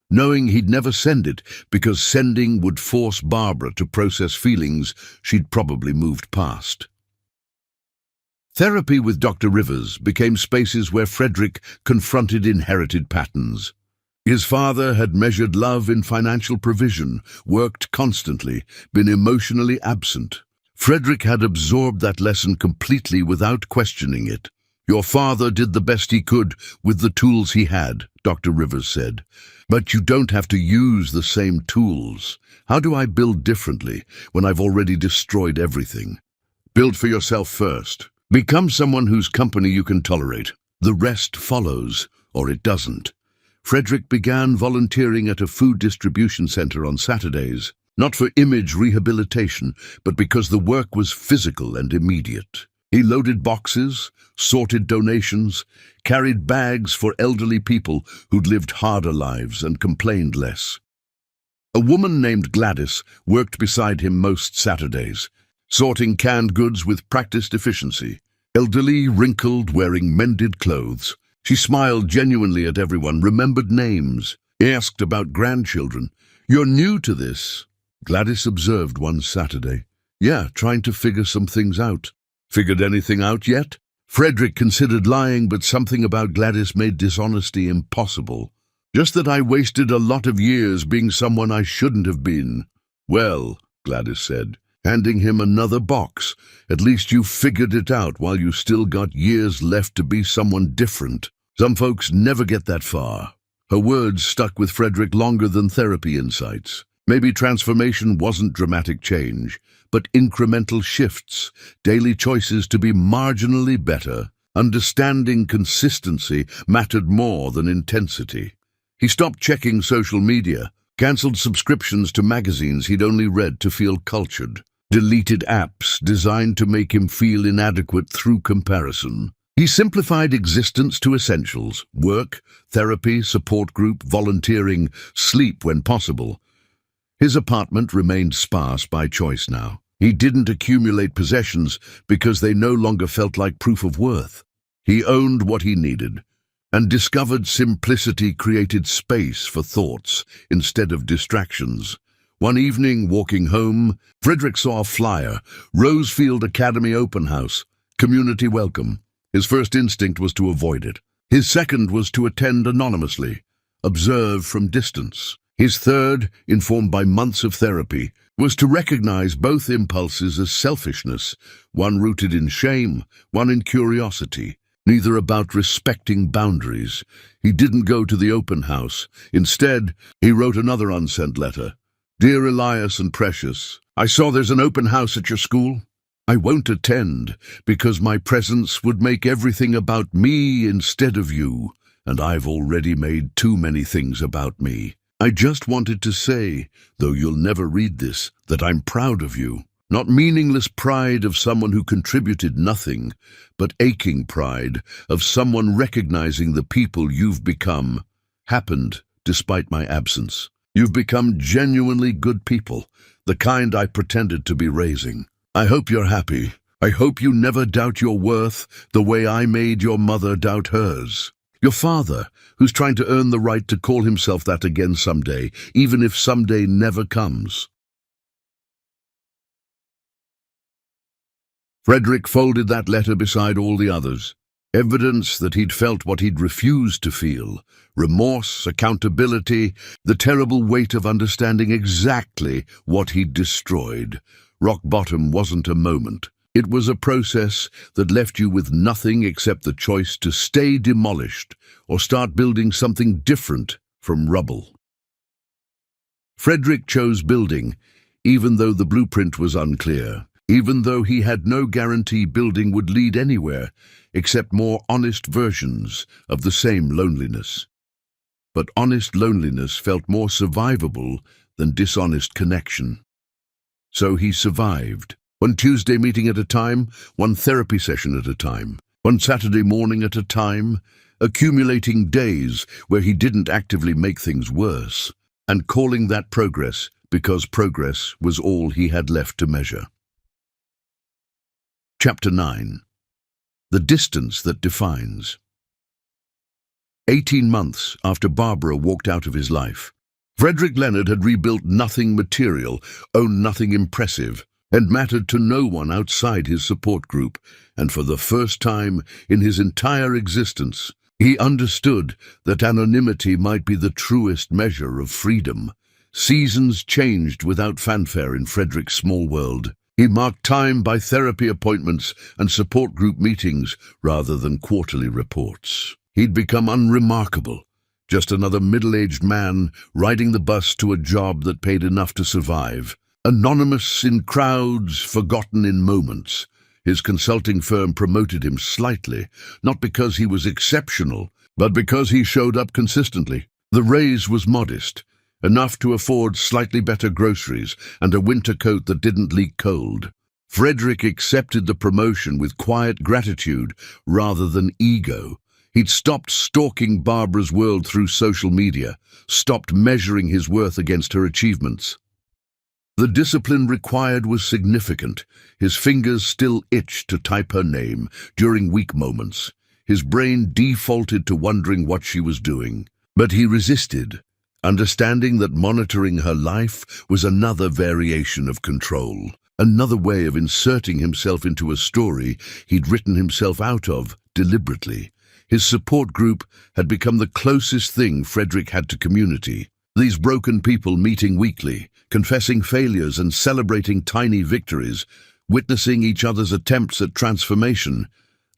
[SPEAKER 1] knowing he'd never send it because sending would force Barbara to process feelings she'd probably moved past. Therapy with Dr. Rivers became spaces where Frederick confronted inherited patterns. His father had measured love in financial provision, worked constantly, been emotionally absent. Frederick had absorbed that lesson completely without questioning it. "Your father did the best he could with the tools he had," Dr. Rivers said. "But you don't have to use the same tools. How do I build differently when I've already destroyed everything?" Build for yourself first. Become someone whose company you can tolerate. The rest follows, or it doesn't. Frederick began volunteering at a food distribution center on Saturdays, not for image rehabilitation, but because the work was physical and immediate. He loaded boxes, sorted donations, carried bags for elderly people who'd lived harder lives and complained less. A woman named Gladys worked beside him most Saturdays, sorting canned goods with practiced efficiency. Elderly, wrinkled, wearing mended clothes, She smiled genuinely at everyone, remembered names, asked about grandchildren. "You're new to this?" Gladys observed one Saturday. "Yeah, trying to figure some things out." "Figured anything out yet?" Frederick considered lying, but something about Gladys made dishonesty impossible. "Just that I wasted a lot of years being someone I shouldn't have been." "Well," Gladys said, handing him another box, "at least you figured it out while you still got years left to be someone different. Some folks never get that far." Her words stuck with Frederick longer than therapy insights. Maybe transformation wasn't dramatic change, but incremental shifts, daily choices to be marginally better. Understanding consistency mattered more than intensity. He stopped checking social media, cancelled subscriptions to magazines he'd only read to feel cultured, deleted apps designed to make him feel inadequate through comparison. He simplified existence to essentials: work, therapy, support group, volunteering, sleep when possible. His apartment remained sparse by choice now. He didn't accumulate possessions because they no longer felt like proof of worth. He owned what he needed, and discovered simplicity created space for thoughts instead of distractions. One evening, walking home, Frederick saw a flyer: Rosefield Academy Open House, community welcome. His first instinct was to avoid it. His second was to attend anonymously, observe from distance. His third, informed by months of therapy, was to recognize both impulses as selfishness, one rooted in shame, one in curiosity, neither about respecting boundaries. He didn't go to the open house. Instead, he wrote another unsent letter. "Dear Elias and Precious, I saw there's an open house at your school. I won't attend because my presence would make everything about me instead of you, and I've already made too many things about me. I just wanted to say, though you'll never read this, that I'm proud of you. Not meaningless pride of someone who contributed nothing, but aching pride of someone recognizing the people you've become happened despite my absence. You've become genuinely good people, the kind I pretended to be raising. I hope you're happy. I hope you never doubt your worth the way I made your mother doubt hers. Your father, who's trying to earn the right to call himself that again someday, even if someday never comes." Frederick folded that letter beside all the others. Evidence that he'd felt what he'd refused to feel: remorse, accountability, the terrible weight of understanding exactly what he'd destroyed. Rock bottom wasn't a moment. It was a process that left you with nothing except the choice to stay demolished or start building something different from rubble. Frederick chose building, even though the blueprint was unclear, even though he had no guarantee building would lead anywhere except more honest versions of the same loneliness. But honest loneliness felt more survivable than dishonest connection. So he survived. One Tuesday meeting at a time, one therapy session at a time, one Saturday morning at a time, accumulating days where he didn't actively make things worse, and calling that progress because progress was all he had left to measure. Chapter 9. The Distance That Defines. 18 months after Barbara walked out of his life, Frederick Leonard had rebuilt nothing material, owned nothing impressive, and mattered to no one outside his support group, and for the first time in his entire existence, he understood that anonymity might be the truest measure of freedom. Seasons changed without fanfare in Frederick's small world. He marked time by therapy appointments and support group meetings rather than quarterly reports. He'd become unremarkable, just another middle-aged man riding the bus to a job that paid enough to survive. Anonymous in crowds, forgotten in moments. His consulting firm promoted him slightly, not because he was exceptional, but because he showed up consistently. The raise was modest, enough to afford slightly better groceries and a winter coat that didn't leak cold. Frederick accepted the promotion with quiet gratitude rather than ego. He'd stopped stalking Barbara's world through social media, stopped measuring his worth against her achievements. The discipline required was significant. His fingers still itched to type her name during weak moments. His brain defaulted to wondering what she was doing. But he resisted, understanding that monitoring her life was another variation of control, another way of inserting himself into a story he'd written himself out of deliberately. His support group had become the closest thing Frederick had to community. These broken people meeting weekly, confessing failures and celebrating tiny victories, witnessing each other's attempts at transformation.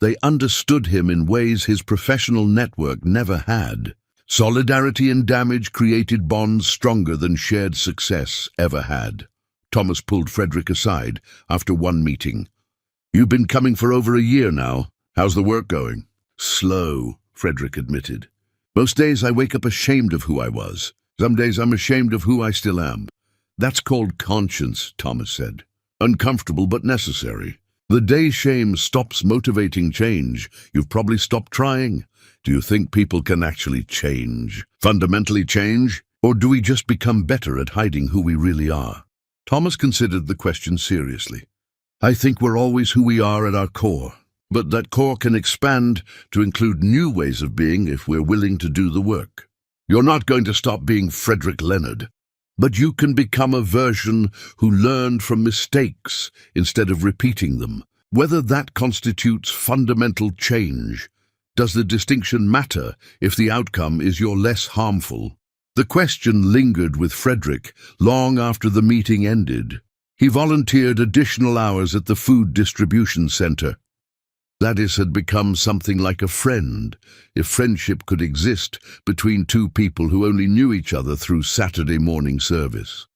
[SPEAKER 1] They understood him in ways his professional network never had. Solidarity in damage created bonds stronger than shared success ever had. Thomas pulled Frederick aside after one meeting. "You've been coming for over a year now. How's the work going?" "Slow," Frederick admitted. "Most days I wake up ashamed of who I was. Some days I'm ashamed of who I still am." "That's called conscience," Thomas said. "Uncomfortable but necessary. The day shame stops motivating change, you've probably stopped trying. Do you think people can actually change? Fundamentally change? Or do we just become better at hiding who we really are?" Thomas considered the question seriously. "I think we're always who we are at our core. But that core can expand to include new ways of being if we're willing to do the work. You're not going to stop being Frederick Leonard, but you can become a version who learned from mistakes instead of repeating them. Whether that constitutes fundamental change, does the distinction matter if the outcome is you're less harmful?" The question lingered with Frederick long after the meeting ended. He volunteered additional hours at the food distribution center. Gladys had become something like a friend, if friendship could exist between two people who only knew each other through Saturday morning service.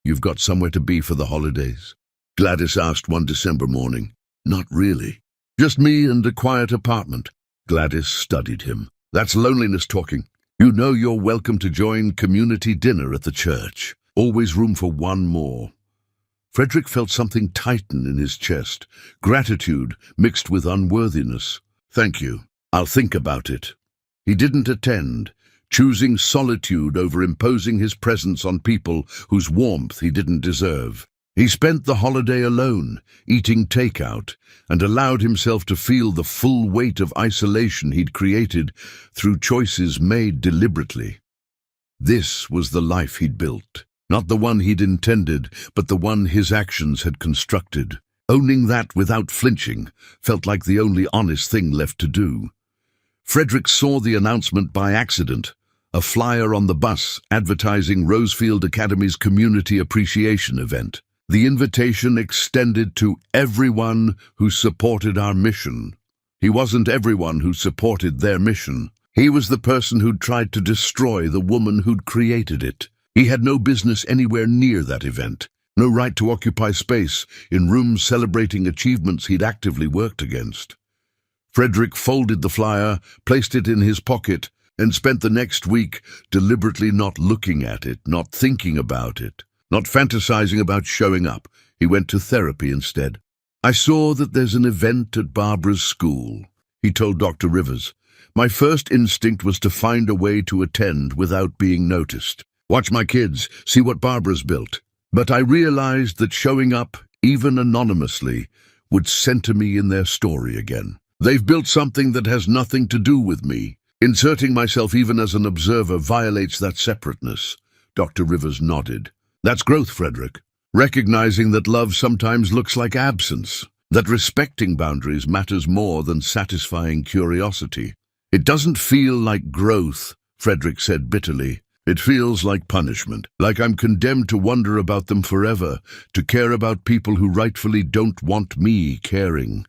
[SPEAKER 1] "You've got somewhere to be for the holidays?" Gladys asked one December morning. "Not really. Just me and a quiet apartment." Gladys studied him. "That's loneliness talking. You know you're welcome to join community dinner at the church. Always room for one more." Frederick felt something tighten in his chest, gratitude mixed with unworthiness. "Thank you. I'll think about it." He didn't attend, choosing solitude over imposing his presence on people whose warmth he didn't deserve. He spent the holiday alone, eating takeout, and allowed himself to feel the full weight of isolation he'd created through choices made deliberately. This was the life he'd built. Not the one he'd intended, but the one his actions had constructed. Owning that without flinching felt like the only honest thing left to do. Frederick saw the announcement by accident, a flyer on the bus advertising Rosefield Academy's community appreciation event. The invitation extended to everyone who supported our mission. He wasn't everyone who supported their mission. He was the person who'd tried to destroy the woman who'd created it. He had no business anywhere near that event, no right to occupy space in rooms celebrating achievements he'd actively worked against. Frederick folded the flyer, placed it in his pocket, and spent the next week deliberately not looking at it, not thinking about it, not fantasizing about showing up. He went to therapy instead. "I saw that there's an event at Barbara's school," he told Dr. Rivers. "My first instinct was to find a way to attend without being noticed. Watch my kids, see what Barbara's built. But I realized that showing up, even anonymously, would center me in their story again. They've built something that has nothing to do with me. Inserting myself even as an observer violates that separateness." Dr. Rivers nodded. "That's growth, Frederick. Recognizing that love sometimes looks like absence, that respecting boundaries matters more than satisfying curiosity." "It doesn't feel like growth," Frederick said bitterly. "It feels like punishment, like I'm condemned to wonder about them forever, to care about people who rightfully don't want me caring."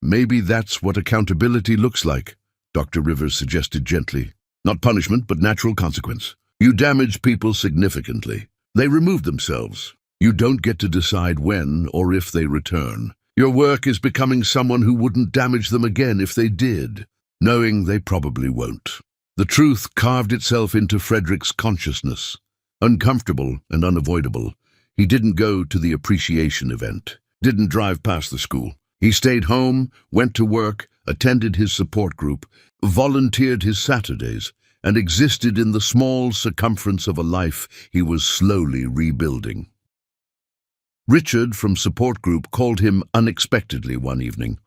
[SPEAKER 1] "Maybe that's what accountability looks like," Dr. Rivers suggested gently. "Not punishment, but natural consequence. You damage people significantly. They remove themselves. You don't get to decide when or if they return. Your work is becoming someone who wouldn't damage them again if they did, knowing they probably won't." The truth carved itself into Frederick's consciousness. Uncomfortable and unavoidable, he didn't go to the appreciation event, didn't drive past the school. He stayed home, went to work, attended his support group, volunteered his Saturdays, and existed in the small circumference of a life he was slowly rebuilding. Richard from support group called him unexpectedly one evening.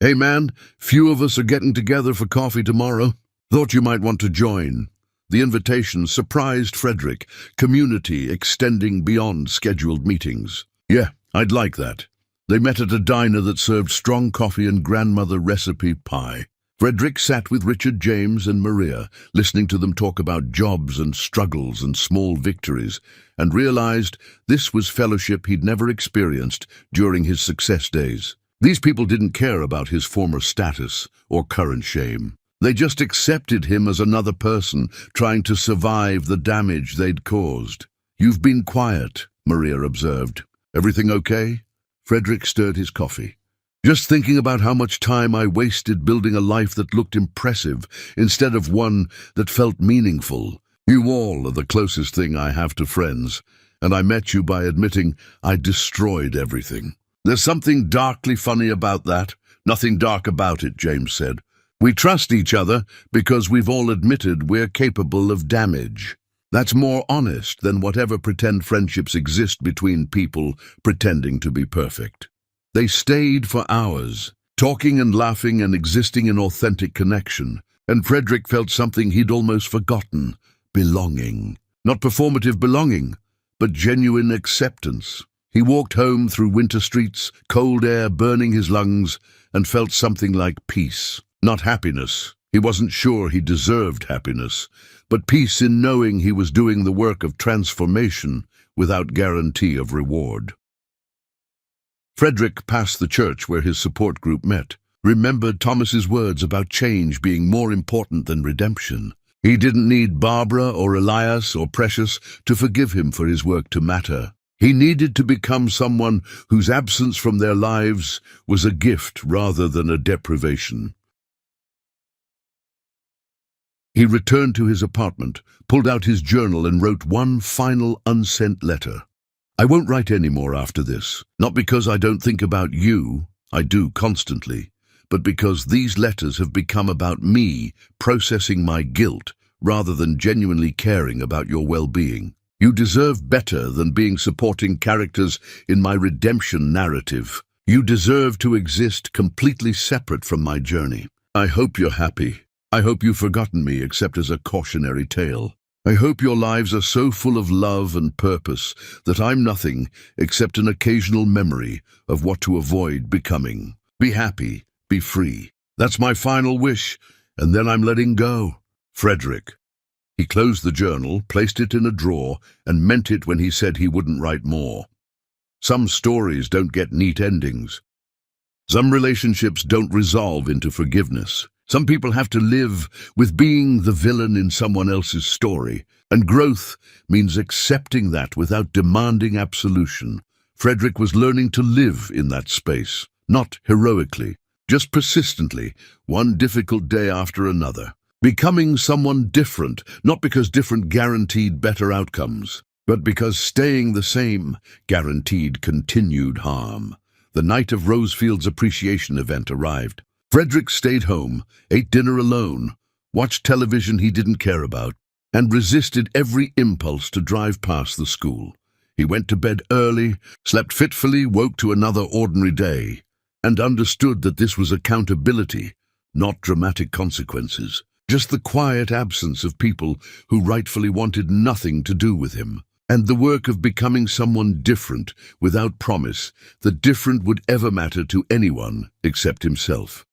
[SPEAKER 1] "Hey man, few of us are getting together for coffee tomorrow. Thought you might want to join." The invitation surprised Frederick, community extending beyond scheduled meetings. "Yeah, I'd like that." They met at a diner that served strong coffee and grandmother recipe pie. Frederick sat with Richard, James, and Maria, listening to them talk about jobs and struggles and small victories, and realized this was fellowship he'd never experienced during his success days. These people didn't care about his former status or current shame. They just accepted him as another person trying to survive the damage they'd caused. "You've been quiet," Maria observed. "Everything okay?" Frederick stirred his coffee. "Just thinking about how much time I wasted building a life that looked impressive instead of one that felt meaningful. You all are the closest thing I have to friends, and I met you by admitting I destroyed everything." "There's something darkly funny about that." "Nothing dark about it," James said. "We trust each other because we've all admitted we're capable of damage. That's more honest than whatever pretend friendships exist between people pretending to be perfect." They stayed for hours, talking and laughing and existing in authentic connection, and Frederick felt something he'd almost forgotten: belonging. Not performative belonging, but genuine acceptance. He walked home through winter streets, cold air burning his lungs, and felt something like peace. Not happiness. He wasn't sure he deserved happiness, but peace in knowing he was doing the work of transformation without guarantee of reward. Frederick passed the church where his support group met, remembered Thomas's words about change being more important than redemption. He didn't need Barbara or Elias or Precious to forgive him for his work to matter. He needed to become someone whose absence from their lives was a gift rather than a deprivation. He returned to his apartment, pulled out his journal and wrote one final unsent letter. "I won't write any more after this, not because I don't think about you, I do constantly, but because these letters have become about me processing my guilt rather than genuinely caring about your well-being. You deserve better than being supporting characters in my redemption narrative. You deserve to exist completely separate from my journey. I hope you're happy. I hope you've forgotten me except as a cautionary tale. I hope your lives are so full of love and purpose that I'm nothing except an occasional memory of what to avoid becoming. Be happy, be free. That's my final wish, and then I'm letting go. Frederick." He closed the journal, placed it in a drawer, and meant it when he said he wouldn't write more. Some stories don't get neat endings. Some relationships don't resolve into forgiveness. Some people have to live with being the villain in someone else's story, and growth means accepting that without demanding absolution. Frederick was learning to live in that space, not heroically, just persistently, one difficult day after another. Becoming someone different, not because different guaranteed better outcomes, but because staying the same guaranteed continued harm. The night of Rosefield's appreciation event arrived. Frederick stayed home, ate dinner alone, watched television he didn't care about, and resisted every impulse to drive past the school. He went to bed early, slept fitfully, woke to another ordinary day, and understood that this was accountability, not dramatic consequences, just the quiet absence of people who rightfully wanted nothing to do with him, and the work of becoming someone different without promise that different would ever matter to anyone except himself.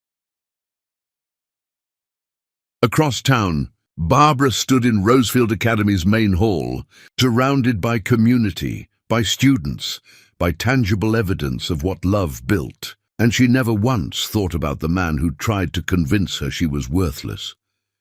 [SPEAKER 1] Across town, Barbara stood in Rosefield Academy's main hall, surrounded by community, by students, by tangible evidence of what love built, and she never once thought about the man who tried to convince her she was worthless.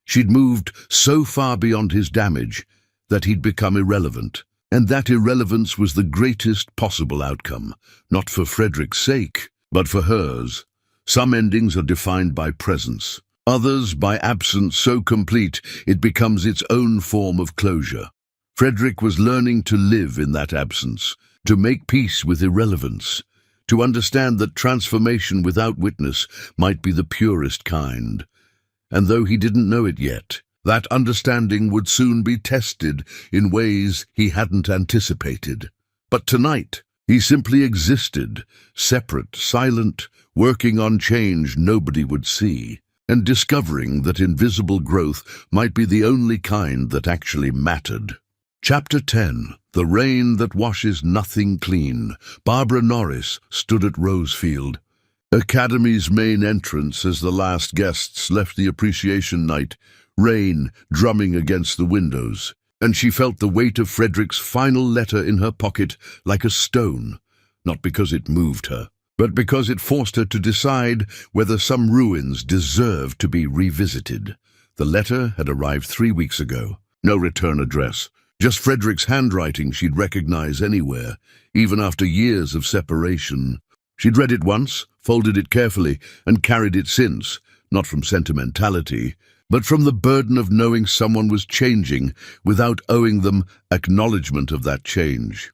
[SPEAKER 1] She'd moved so far beyond his damage that he'd become irrelevant, and that irrelevance was the greatest possible outcome, not for Frederick's sake, but for hers. Some endings are defined by presence. Others by absence so complete it becomes its own form of closure. Frederick was learning to live in that absence, to make peace with irrelevance, to understand that transformation without witness might be the purest kind. And though he didn't know it yet, that understanding would soon be tested in ways he hadn't anticipated. But tonight, He simply existed, separate, silent, working on change nobody would see, and discovering that invisible growth might be the only kind that actually mattered. Chapter 10. The Rain That Washes Nothing Clean. Barbara Norris stood at Rosefield, Academy's main entrance, as the last guests left the appreciation night, rain drumming against the windows, and she felt the weight of Frederick's final letter in her pocket like a stone, not because it moved her, but because it forced her to decide whether some ruins deserved to be revisited. The letter had arrived 3 weeks ago. No return address. Just Frederick's handwriting she'd recognize anywhere, even after years of separation. She'd read it once, folded it carefully, and carried it since, not from sentimentality, but from the burden of knowing someone was changing without owing them acknowledgement of that change.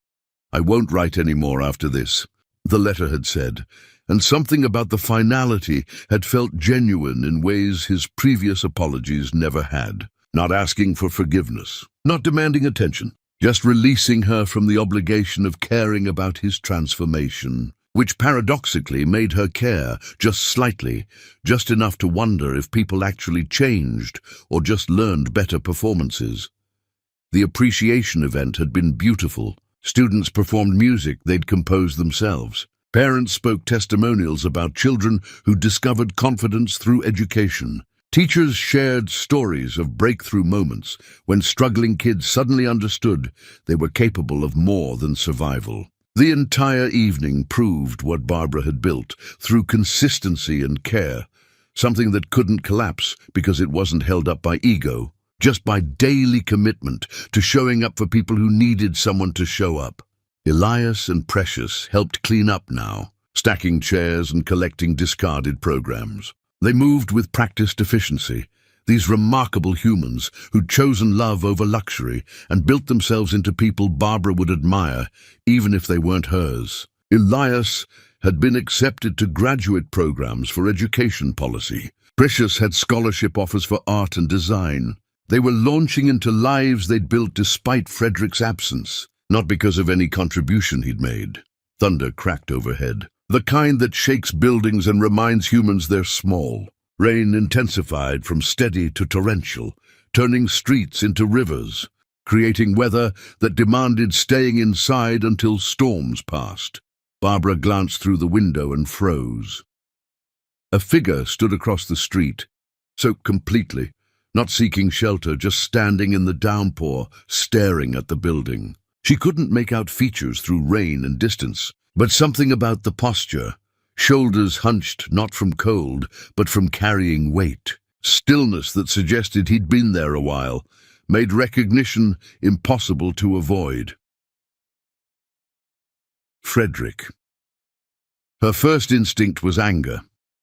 [SPEAKER 1] "I won't write any more after this," the letter had said, and something about the finality had felt genuine in ways his previous apologies never had. Not asking for forgiveness, not demanding attention, just releasing her from the obligation of caring about his transformation, which paradoxically made her care just slightly, just enough to wonder if people actually changed or just learned better performances. The appreciation event had been beautiful. Students performed music they'd composed themselves. Parents spoke testimonials about children who discovered confidence through education. Teachers shared stories of breakthrough moments when struggling kids suddenly understood they were capable of more than survival. The entire evening proved what Barbara had built through consistency and care, something that couldn't collapse because it wasn't held up by ego, just by daily commitment to showing up for people who needed someone to show up. Elias and Precious helped clean up now, stacking chairs and collecting discarded programs. They moved with practiced efficiency, these remarkable humans who'd chosen love over luxury and built themselves into people Barbara would admire, even if they weren't hers. Elias had been accepted to graduate programs for education policy. Precious had scholarship offers for art and design. They were launching into lives they'd built despite Frederick's absence, not because of any contribution he'd made. Thunder cracked overhead, the kind that shakes buildings and reminds humans they're small. Rain intensified from steady to torrential, turning streets into rivers, creating weather that demanded staying inside until storms passed. Barbara glanced through the window and froze. A figure stood across the street, soaked completely, not seeking shelter, just standing in the downpour, staring at the building. She couldn't make out features through rain and distance, but something about the posture, shoulders hunched not from cold, but from carrying weight, stillness that suggested he'd been there a while, made recognition impossible to avoid. Frederick. Her first instinct was anger.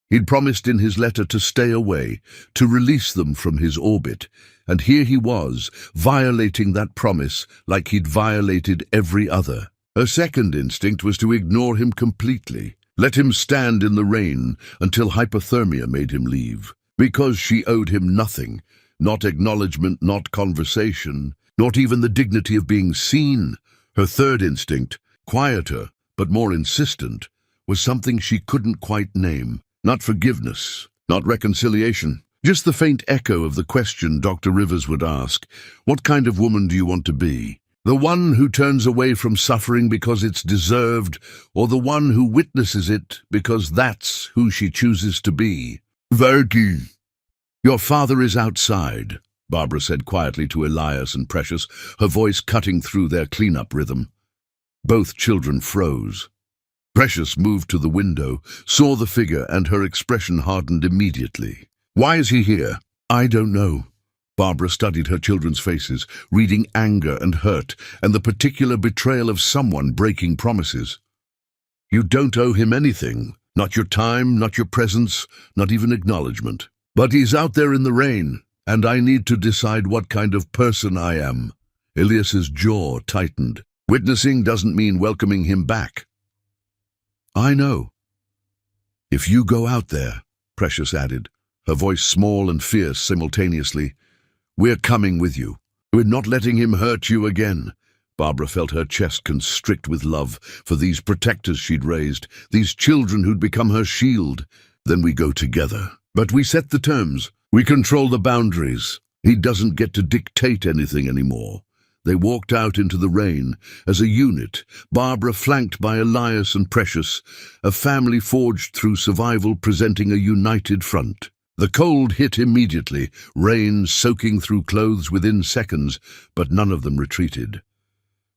[SPEAKER 1] He'd promised in his letter to stay away, to release them from his orbit, and here he was, violating that promise like he'd violated every other. Her second instinct was to ignore him completely, let him stand in the rain until hypothermia made him leave, because she owed him nothing, not acknowledgement, not conversation, not even the dignity of being seen. Her third instinct, quieter but more insistent, was something she couldn't quite name. Not forgiveness, not reconciliation, just the faint echo of the question Dr. Rivers would ask, "What kind of woman do you want to be? The one who turns away from suffering because it's deserved, or the one who witnesses it because that's who she chooses to be?" "Verdi." "Your father is outside," Barbara said quietly to Elias and Precious, her voice cutting through their cleanup rhythm. Both children froze. Precious moved to the window, saw the figure, and her expression hardened immediately. "Why is he here?" "I don't know." Barbara studied her children's faces, reading anger and hurt, and the particular betrayal of someone breaking promises. "You don't owe him anything. Not your time, not your presence, not even acknowledgement. But he's out there in the rain, and I need to decide what kind of person I am." Elias's jaw tightened. "Witnessing doesn't mean welcoming him back." "I know." "If you go out there," Precious added, her voice small and fierce simultaneously, "we're coming with you. We're not letting him hurt you again." Barbara felt her chest constrict with love for these protectors she'd raised, these children who'd become her shield. Then we go together. But we set the terms. We control the boundaries. He doesn't get to dictate anything anymore. They walked out into the rain as a unit, Barbara flanked by Elias and Precious, a family forged through survival presenting a united front. The cold hit immediately, rain soaking through clothes within seconds, but none of them retreated.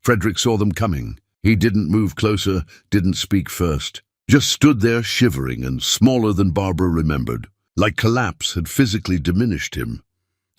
[SPEAKER 1] Frederick saw them coming. He didn't move closer, didn't speak first, just stood there shivering and smaller than Barbara remembered, like collapse had physically diminished him.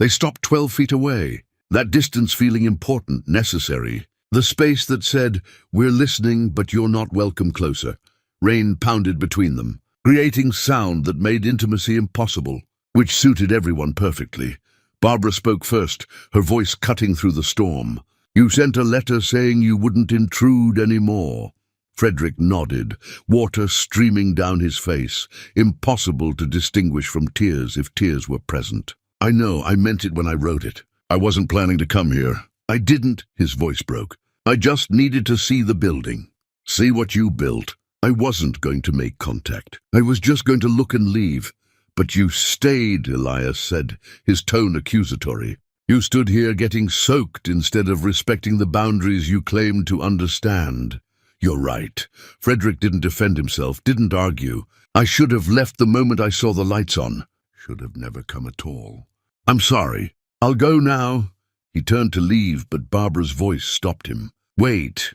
[SPEAKER 1] They stopped 12 feet away, that distance feeling important, necessary. The space that said, "We're listening, but you're not welcome closer." Rain pounded between them, creating sound that made intimacy impossible, which suited everyone perfectly. Barbara spoke first, her voice cutting through the storm. "You sent a letter saying you wouldn't intrude anymore." Frederick nodded, water streaming down his face, impossible to distinguish from tears if tears were present. "I know, I meant it when I wrote it. I wasn't planning to come here." "I didn't," his voice broke. "I just needed to see the building. See what you built. I wasn't going to make contact. I was just going to look and leave. But you stayed," Elias said, his tone accusatory. "You stood here getting soaked instead of respecting the boundaries you claimed to understand." "You're right." Frederick didn't defend himself, didn't argue. "I should have left the moment I saw the lights on. Should have never come at all. I'm sorry. I'll go now." He turned to leave, but Barbara's voice stopped him. "Wait."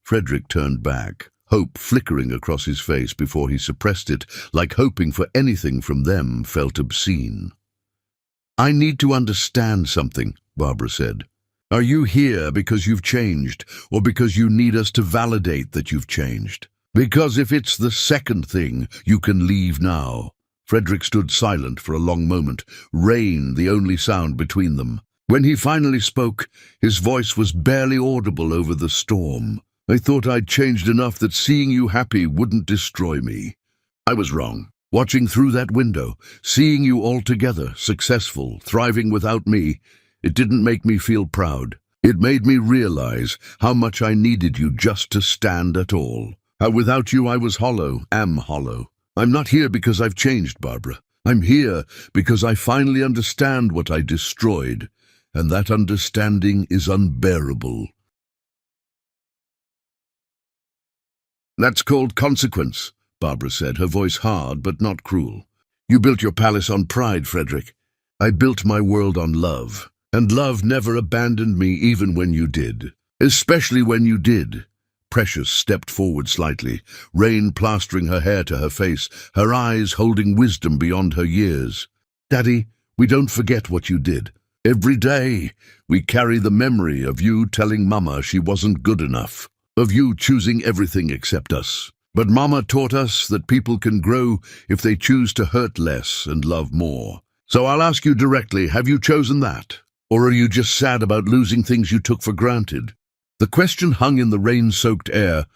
[SPEAKER 1] Frederick turned back, hope flickering across his face before he suppressed it, like hoping for anything from them felt obscene. "I need to understand something," Barbara said. "Are you here because you've changed, or because you need us to validate that you've changed? Because if it's the second thing, you can leave now." Frederick stood silent for a long moment, rain the only sound between them. When he finally spoke, his voice was barely audible over the storm. "I thought I'd changed enough that seeing you happy wouldn't destroy me. I was wrong. Watching through that window, seeing you all together, successful, thriving without me, it didn't make me feel proud. It made me realize how much I needed you just to stand at all. How without you I was hollow, am hollow. I'm not here because I've changed, Barbara. I'm here because I finally understand what I destroyed, and that understanding is unbearable." "That's called consequence," Barbara said, her voice hard but not cruel. "You built your palace on pride, Frederick. I built my world on love, and love never abandoned me even when you did. Especially when you did." Precious stepped forward slightly, rain plastering her hair to her face, her eyes holding wisdom beyond her years. "Daddy, we don't forget what you did. Every day we carry the memory of you telling Mama she wasn't good enough, of you choosing everything except us. But Mama taught us that people can grow if they choose to hurt less and love more. So I'll ask you directly, have you chosen that? Or are you just sad about losing things you took for granted?" The question hung in the rain-soaked air,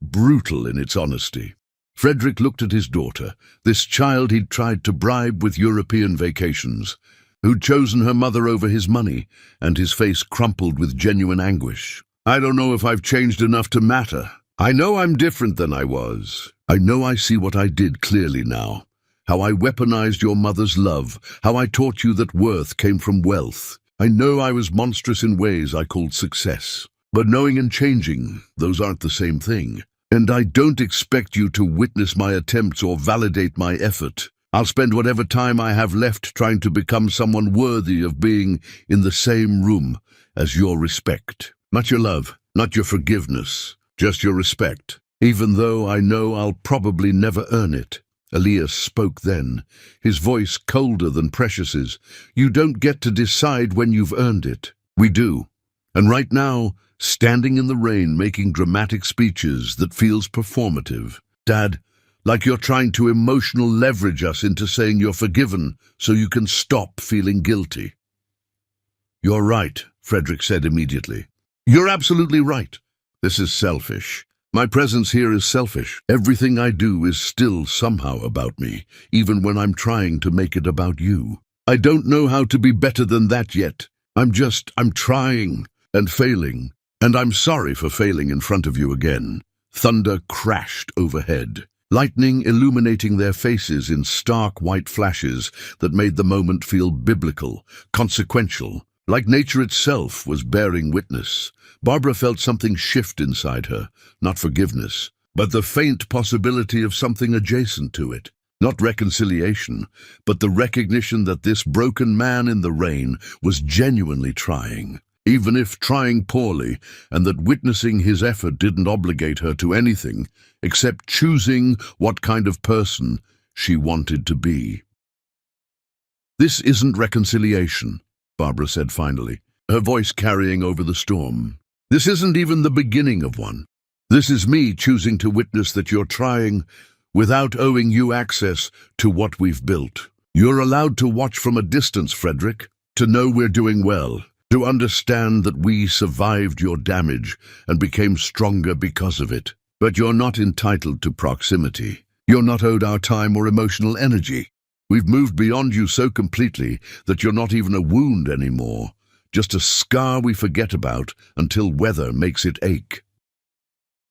[SPEAKER 1] brutal in its honesty. Frederick looked at his daughter, this child he'd tried to bribe with European vacations, who'd chosen her mother over his money, and his face crumpled with genuine anguish. "I don't know if I've changed enough to matter. I know I'm different than I was. I know I see what I did clearly now. How I weaponized your mother's love, how I taught you that worth came from wealth. I know I was monstrous in ways I called success. But knowing and changing, those aren't the same thing. And I don't expect you to witness my attempts or validate my effort. I'll spend whatever time I have left trying to become someone worthy of being in the same room as your respect. Not your love, not your forgiveness, just your respect. Even though I know I'll probably never earn it." Elias spoke then, his voice colder than Precious's. "You don't get to decide when you've earned it. We do. And right now, standing in the rain making dramatic speeches that feels performative. Dad, like you're trying to emotional leverage us into saying you're forgiven so you can stop feeling guilty." "You're right," Frederick said immediately. "You're absolutely right. This is selfish. My presence here is selfish. Everything I do is still somehow about me, even when I'm trying to make it about you. I don't know how to be better than that yet. I'm trying and failing. And I'm sorry for failing in front of you again. Thunder crashed overhead, lightning illuminating their faces in stark white flashes that made the moment feel biblical, consequential, like nature itself was bearing witness. Barbara felt something shift inside her, not forgiveness, but the faint possibility of something adjacent to it. Not reconciliation, but the recognition that this broken man in the rain was genuinely trying, even if trying poorly, and that witnessing his effort didn't obligate her to anything except choosing what kind of person she wanted to be. "This isn't reconciliation," Barbara said finally, her voice carrying over the storm. "This isn't even the beginning of one. This is me choosing to witness that you're trying without owing you access to what we've built. You're allowed to watch from a distance, Frederick, to know we're doing well, to understand that we survived your damage and became stronger because of it. But you're not entitled to proximity. You're not owed our time or emotional energy. We've moved beyond you so completely that you're not even a wound anymore, just a scar we forget about until weather makes it ache."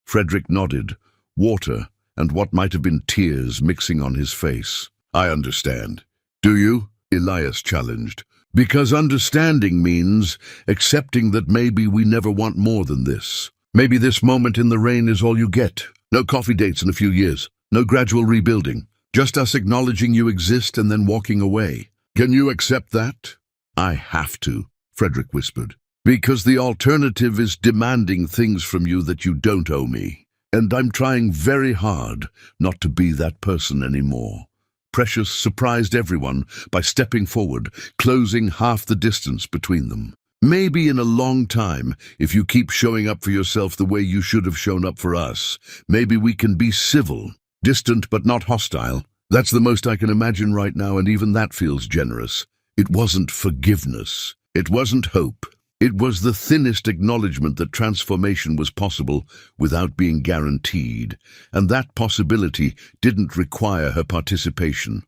[SPEAKER 1] Frederick nodded, water and what might have been tears mixing on his face. "I understand." "Do you?" Elias challenged. "Because understanding means accepting that maybe we never want more than this. Maybe this moment in the rain is all you get. No coffee dates in a few years. No gradual rebuilding. Just us acknowledging you exist and then walking away. Can you accept that?" "I have to," Frederick whispered. "Because the alternative is demanding things from you that you don't owe me. And I'm trying very hard not to be that person anymore." Precious surprised everyone by stepping forward, closing half the distance between them. "Maybe in a long time, if you keep showing up for yourself the way you should have shown up for us, maybe we can be civil, distant but not hostile. That's the most I can imagine right now, and even that feels generous." It wasn't forgiveness. It wasn't hope. It was the thinnest acknowledgement that transformation was possible without being guaranteed, and that possibility didn't require her participation.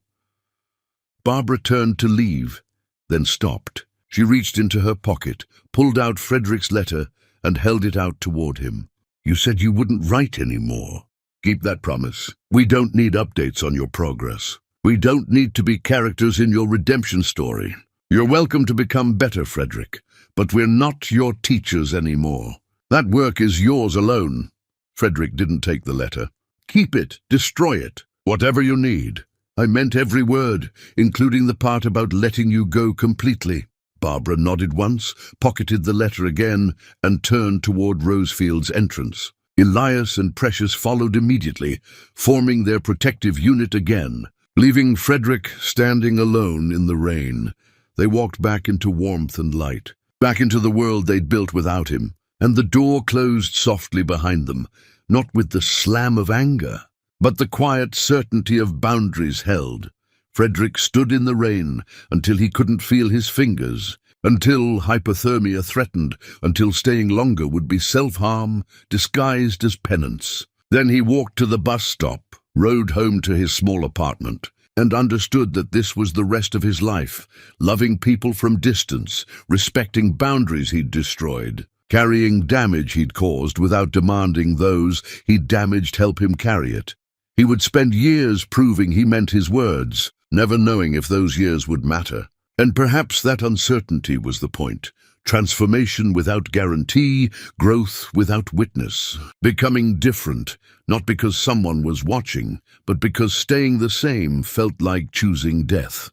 [SPEAKER 1] Barbara turned to leave, then stopped. She reached into her pocket, pulled out Frederick's letter, and held it out toward him. "You said you wouldn't write anymore. Keep that promise. We don't need updates on your progress. We don't need to be characters in your redemption story. You're welcome to become better, Frederick, but we're not your teachers anymore. That work is yours alone." Frederick didn't take the letter. "Keep it, destroy it, whatever you need. I meant every word, including the part about letting you go completely." Barbara nodded once, pocketed the letter again, and turned toward Rosefield's entrance. Elias and Precious followed immediately, forming their protective unit again. Leaving Frederick standing alone in the rain, they walked back into warmth and light, back into the world they'd built without him, and the door closed softly behind them, not with the slam of anger, but the quiet certainty of boundaries held. Frederick stood in the rain until he couldn't feel his fingers, until hypothermia threatened, until staying longer would be self-harm disguised as penance. Then he walked to the bus stop, rode home to his small apartment, and understood that this was the rest of his life, loving people from distance, respecting boundaries he'd destroyed, carrying damage he'd caused without demanding those he'd damaged help him carry it. He would spend years proving he meant his words, never knowing if those years would matter. And perhaps that uncertainty was the point. Transformation without guarantee, growth without witness, becoming different, not because someone was watching, but because staying the same felt like choosing death.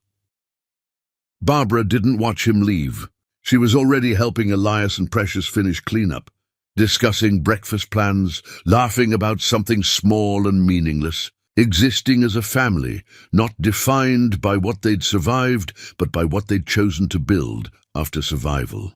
[SPEAKER 1] Barbara didn't watch him leave. She was already helping Elias and Precious finish cleanup, discussing breakfast plans, laughing about something small and meaningless, existing as a family, not defined by what they'd survived, but by what they'd chosen to build after survival.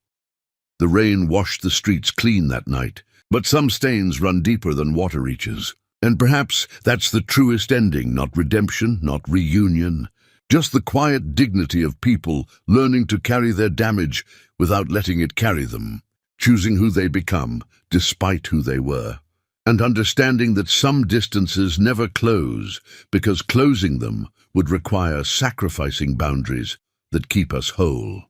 [SPEAKER 1] The rain washed the streets clean that night, but some stains run deeper than water reaches. And perhaps that's the truest ending, not redemption, not reunion, just the quiet dignity of people learning to carry their damage without letting it carry them, choosing who they become despite who they were, and understanding that some distances never close because closing them would require sacrificing boundaries that keep us whole.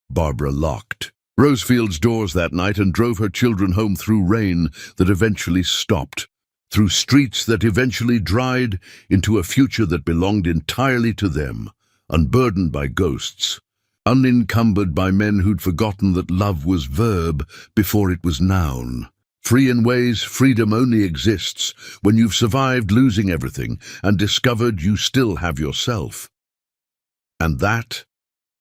[SPEAKER 1] Barbara locked, Rosefield's doors that night and drove her children home through rain that eventually stopped, through streets that eventually dried into a future that belonged entirely to them, unburdened by ghosts, unencumbered by men who'd forgotten that love was verb before it was noun. Free in ways freedom only exists when you've survived losing everything and discovered you still have yourself. And that,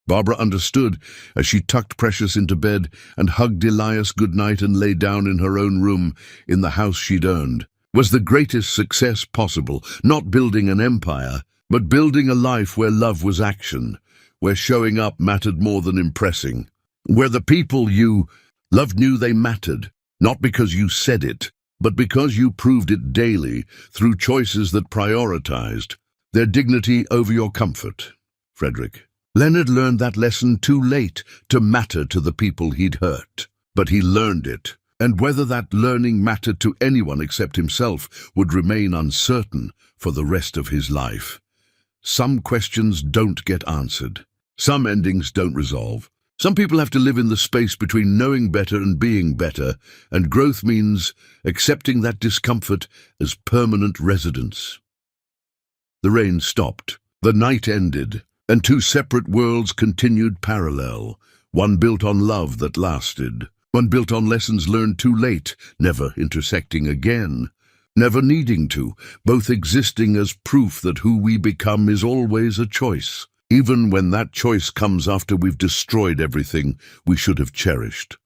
[SPEAKER 1] Barbara understood as she tucked Precious into bed and hugged Elias goodnight and lay down in her own room in the house she'd earned, was the greatest success possible, not building an empire, but building a life where love was action, where showing up mattered more than impressing, where the people you loved knew they mattered, not because you said it, but because you proved it daily through choices that prioritized their dignity over your comfort. Frederick. Leonard learned that lesson too late to matter to the people he'd hurt. But he learned it, and whether that learning mattered to anyone except himself would remain uncertain for the rest of his life. Some questions don't get answered. Some endings don't resolve. Some people have to live in the space between knowing better and being better, and growth means accepting that discomfort as permanent residence. The rain stopped. The night ended. And two separate worlds continued parallel, one built on love that lasted, one built on lessons learned too late, never intersecting again, never needing to, both existing as proof that who we become is always a choice, even when that choice comes after we've destroyed everything we should have cherished.